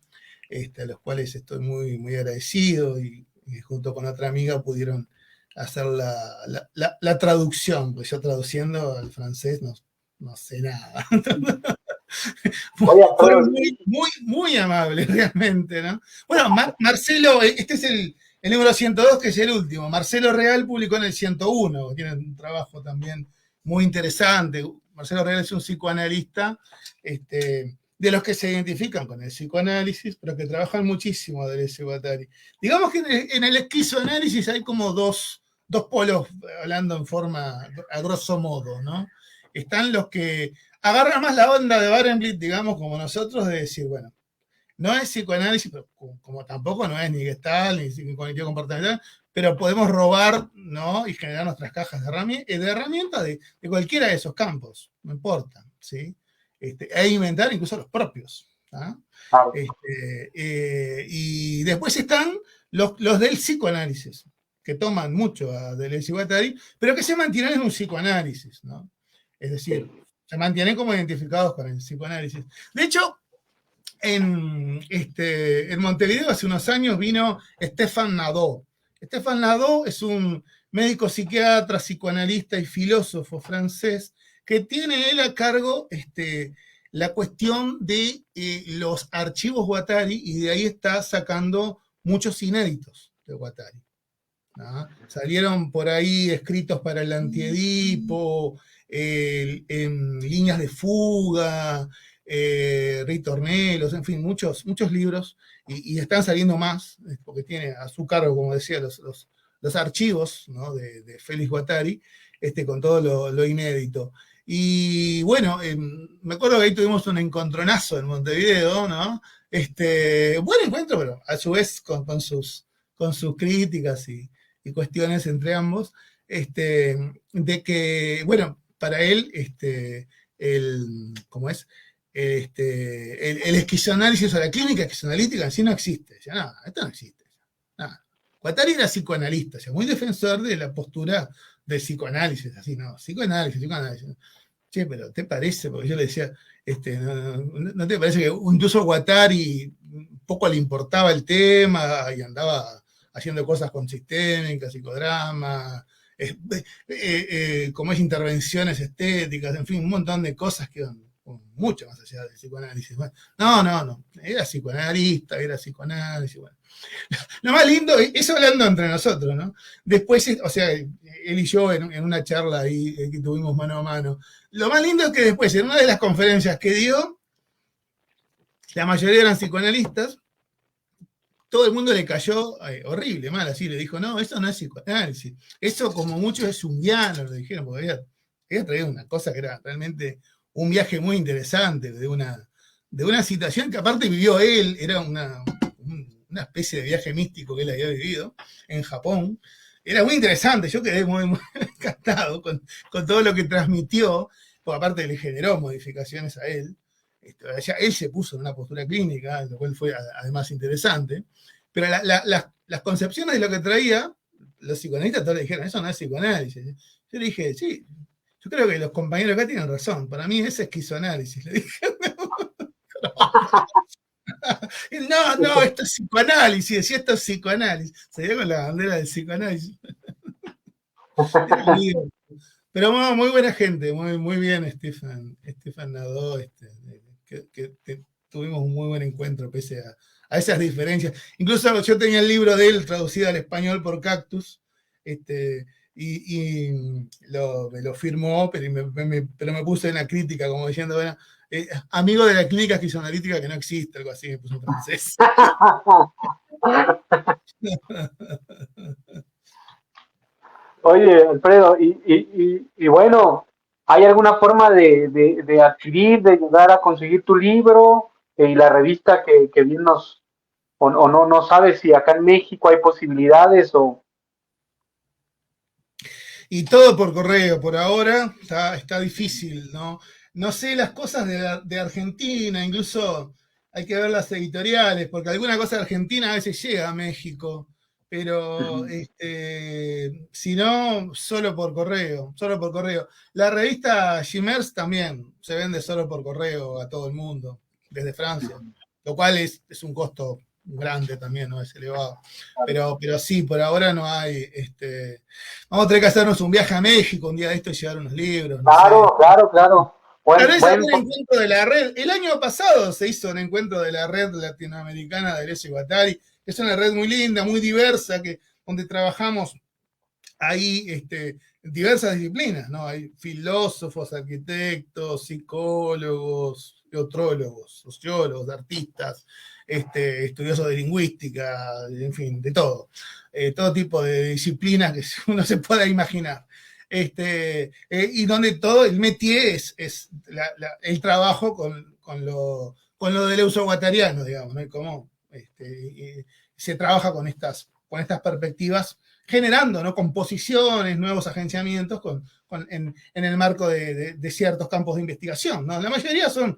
a los cuales estoy muy, muy agradecido, y junto con otra amiga pudieron hacer la traducción, pues yo traduciendo al francés no sé nada. Oye, Fueron muy amables, realmente, ¿no? Bueno, Marcelo, este es el número 102, que es el último. Marcelo Real publicó en el 101, que tiene un trabajo también muy interesante. Marcelo Real es un psicoanalista de los que se identifican con el psicoanálisis, pero que trabajan muchísimo de Deleuze y Guattari. Digamos que en el esquizoanálisis hay como dos polos, hablando en forma, a grosso modo, ¿no? Están los que agarran más la onda de Barenblith, digamos, como nosotros, de decir, bueno, no es psicoanálisis, pero como tampoco no es ni Gestalt, ni cognitivo comportamental, pero podemos robar, ¿no? Y generar nuestras cajas de herramientas de cualquiera de esos campos, no importa, ¿sí? E inventar incluso los propios. ¿Ah? Claro. Y después están los del psicoanálisis, que toman mucho a Deleuze y Guattari, pero que se mantienen en un psicoanálisis, ¿no? Es decir, se mantienen como identificados con el psicoanálisis. De hecho, en Montevideo hace unos años vino Stéphane Nadeau. Stéphane Nadeau es un médico psiquiatra, psicoanalista y filósofo francés que tiene él a cargo la cuestión de los archivos Guattari, y de ahí está sacando muchos inéditos de Guattari. ¿No? Salieron por ahí escritos para el Antiedipo, en líneas de fuga, ritornelos, en fin, muchos libros, y están saliendo más, porque tiene a su cargo, como decía, los archivos, ¿no? de Félix Guattari, con todo lo inédito. Y bueno, me acuerdo que ahí tuvimos un encontronazo en Montevideo, ¿no? Buen encuentro, pero a su vez con sus críticas y cuestiones entre ambos, de que, bueno, para él, ¿cómo es? El esquizoanálisis o la clínica esquizoanalítica en sí no existe. Ya, no, esto no existe. Guattari era psicoanalista, ya, muy defensor de la postura del psicoanálisis, así, ¿no? Psicoanálisis. che, pero ¿te parece? Porque yo le decía, ¿no te parece que incluso Guattari un poco le importaba el tema y andaba haciendo cosas con sistémica, psicodrama, como es intervenciones estéticas, en fin, un montón de cosas que iban mucho más allá del psicoanálisis? Bueno, no, era psicoanalista, era psicoanálisis, bueno. Lo más lindo, eso hablando entre nosotros, ¿no? Después, o sea, él y yo en una charla ahí que tuvimos mano a mano, lo más lindo es que después, en una de las conferencias que dio, la mayoría eran psicoanalistas, todo el mundo le cayó horrible, mal, así, le dijo, no, eso no es psicoanálisis, eso como mucho es junguiano, le dijeron, porque había traído una cosa que era realmente un viaje muy interesante, de una situación que aparte vivió él, era una especie de viaje místico que él había vivido en Japón. Era muy interesante, yo quedé muy encantado con todo lo que transmitió, porque aparte le generó modificaciones a él. Él se puso en una postura clínica, lo cual fue además interesante, pero las concepciones de lo que traía, los psicoanalistas todos le dijeron, eso no es psicoanálisis. Yo le dije, sí, yo creo que los compañeros acá tienen razón, para mí es esquizoanálisis, le dije. No, esto es psicoanálisis, decía esto es psicoanálisis. Se dio con la bandera del psicoanálisis. Pero muy buena gente, muy bien, Stefan Nadó, que tuvimos un muy buen encuentro pese a esas diferencias. Incluso yo tenía el libro de él traducido al español por Cactus, y me lo firmó, pero me puse en la crítica, como diciendo, bueno, amigo de la clínica esquizoanalítica que no existe, algo así, me puso en francés. Oye, Alfredo, y bueno, ¿hay alguna forma de adquirir, de llegar a conseguir tu libro y la revista que bien o no sabes si acá en México hay posibilidades o... Y todo por correo, por ahora está difícil, ¿no? No sé las cosas de Argentina, incluso hay que ver las editoriales, porque alguna cosa de Argentina a veces llega a México, pero si no, solo por correo, solo por correo. La revista Gimers también se vende solo por correo a todo el mundo, desde Francia, lo cual es un costo grande también, no es elevado. Pero sí, por ahora no hay. Vamos a tener que hacernos un viaje a México un día de esto y llevar unos libros. No Claro, sé. claro. Tal vez algún encuentro de la red. El año pasado se hizo un encuentro de la red latinoamericana de Deleuze y Guattari, que es una red muy linda, muy diversa, donde trabajamos ahí diversas disciplinas, ¿no? Hay filósofos, arquitectos, psicólogos, otrólogos, sociólogos, artistas, estudiosos de lingüística, en fin, de todo. Todo tipo de disciplinas que uno se pueda imaginar. Y donde todo el métier es el trabajo con lo del uso guattariano, digamos, ¿no? Y cómo se trabaja con estas perspectivas, generando, ¿no?, composiciones, nuevos agenciamientos en el marco de ciertos campos de investigación, ¿no? La mayoría son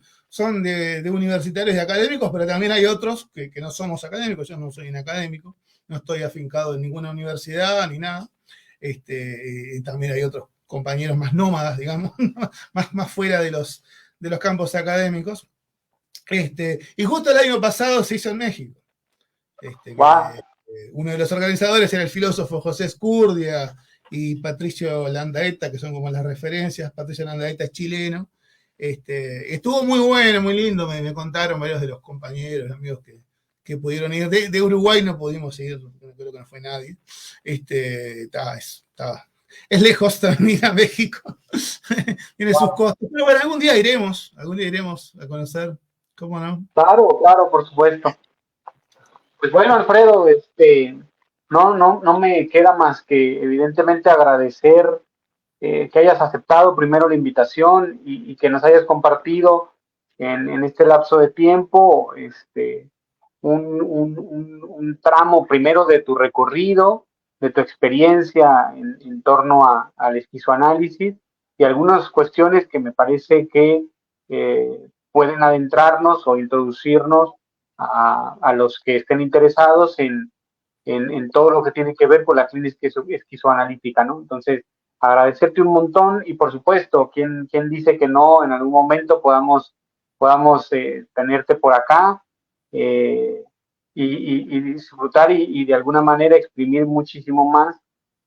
de universitarios y académicos, pero también hay otros que no somos académicos. Yo no soy un académico, no estoy afincado en ninguna universidad ni nada. También hay otros compañeros más nómadas, digamos, más fuera de los campos académicos. Y justo el año pasado se hizo en México. Uno de los organizadores era el filósofo José Escurdia y Patricio Landaeta, que son como las referencias. Patricio Landaeta es chileno. Estuvo muy bueno, muy lindo, me contaron varios de los compañeros, amigos que pudieron ir. De Uruguay no pudimos ir, creo que no fue nadie. Es lejos también ir a México. Tiene sus costos. Pero bueno, algún día iremos a conocer, ¿cómo no? Claro, por supuesto. Pues bueno, Alfredo, no me queda más que evidentemente agradecer que hayas aceptado primero la invitación y que nos hayas compartido en este lapso de tiempo un tramo primero de tu recorrido, de tu experiencia en torno al esquizoanálisis y algunas cuestiones que me parece que pueden adentrarnos o introducirnos a los que estén interesados en todo lo que tiene que ver con la clínica esquizoanalítica, ¿no? Entonces, agradecerte un montón y por supuesto, quien dice que no, en algún momento podamos tenerte por acá y disfrutar y de alguna manera exprimir muchísimo más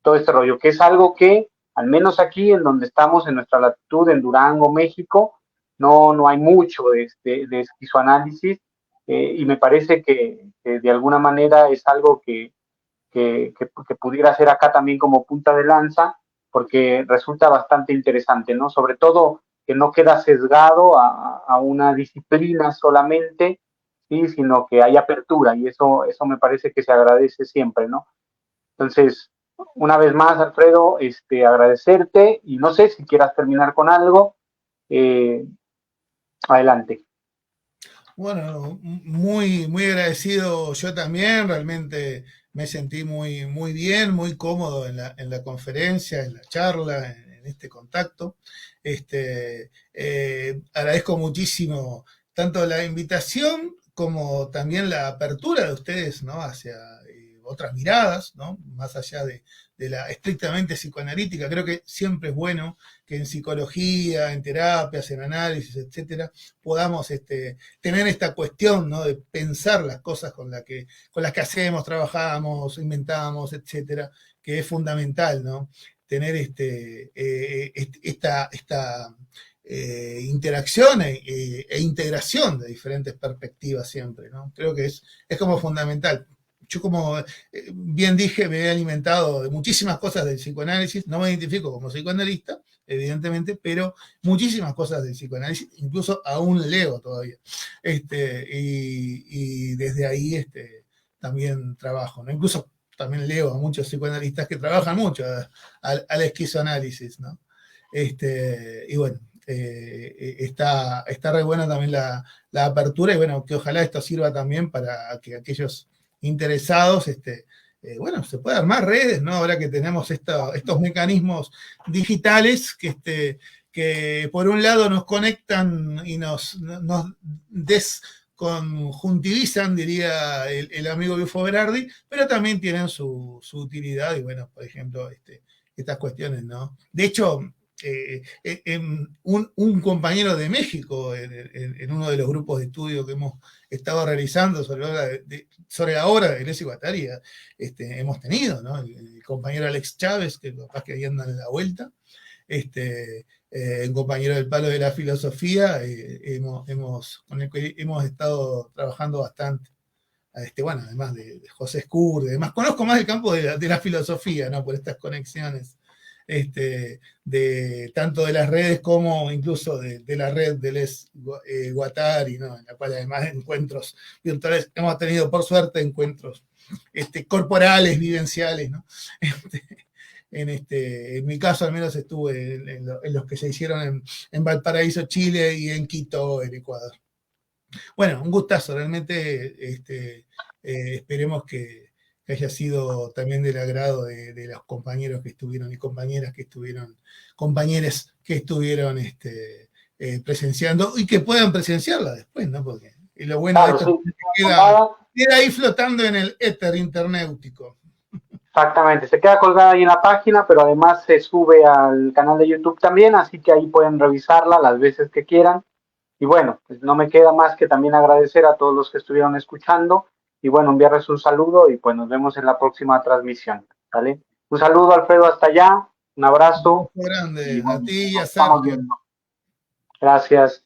todo este rollo, que es algo que, al menos aquí en donde estamos, en nuestra latitud, en Durango, México, no hay mucho de esquizoanálisis y me parece que de alguna manera es algo que pudiera ser acá también como punta de lanza, porque resulta bastante interesante, ¿no? Sobre todo que no queda sesgado a una disciplina solamente, ¿sí? Sino que hay apertura y eso me parece que se agradece siempre, ¿no? Entonces, una vez más, Alfredo, agradecerte y no sé si quieras terminar con algo. Eh, Adelante. Bueno, muy, muy agradecido yo también, realmente me sentí muy, muy bien, muy cómodo en la conferencia, en la charla, en este contacto. Agradezco muchísimo tanto la invitación como también la apertura de ustedes, ¿no? Hacia otras miradas, ¿no? Más allá de la estrictamente psicoanalítica. Creo que siempre es bueno que en psicología, en terapias, en análisis, etcétera, podamos tener esta cuestión, ¿no? De pensar las cosas con las que hacemos, trabajamos, inventamos, etcétera, que es fundamental, ¿no? Tener esta interacción e integración de diferentes perspectivas siempre, ¿no? Creo que es como fundamental. Yo, como bien dije, me he alimentado de muchísimas cosas del psicoanálisis, no me identifico como psicoanalista, evidentemente, pero muchísimas cosas del psicoanálisis, incluso aún leo todavía. Y desde ahí también trabajo, ¿no? Incluso también leo a muchos psicoanalistas que trabajan mucho al esquizoanálisis, ¿no? Y bueno, está re buena también la apertura y bueno, que ojalá esto sirva también para que aquellos interesados, bueno, se puede armar redes, ¿no? Ahora que tenemos estos mecanismos digitales que por un lado nos conectan y nos desconjuntivizan, diría el amigo Bufo Berardi, pero también tienen su utilidad y bueno, por ejemplo, estas cuestiones, ¿no? De hecho, un compañero de México en uno de los grupos de estudio que hemos estado realizando sobre la obra de Deleuze y Guattari, hemos tenido, ¿no? El compañero Alex Chávez, que capaz que ahí andan en la vuelta, el compañero del palo de la filosofía, con el que hemos estado trabajando bastante. Bueno, además de José Escur, además conozco más el campo de la filosofía, ¿no? Por estas conexiones. Tanto de las redes como incluso de la red de Les Guattari, ¿no? En la cual además de encuentros virtuales hemos tenido por suerte encuentros corporales, vivenciales, ¿no? En mi caso al menos estuve en los que se hicieron en Valparaíso, Chile y en Quito, en Ecuador. Bueno, un gustazo, realmente esperemos que haya sido también del agrado de los compañeros que estuvieron y compañeras que estuvieron, compañeros que estuvieron presenciando y que puedan presenciarla después, ¿no? Porque lo bueno de esto es que queda ahí flotando en el éter internéutico. Exactamente, se queda colgada ahí en la página, pero además se sube al canal de YouTube también, así que ahí pueden revisarla las veces que quieran. Y bueno, pues no me queda más que también agradecer a todos los que estuvieron escuchando y bueno, enviarles un saludo y pues nos vemos en la próxima transmisión, ¿vale? Un saludo, Alfredo, hasta allá, un abrazo. Un grande, Y bueno, a ti y a estamos Sergio. viendo. Gracias.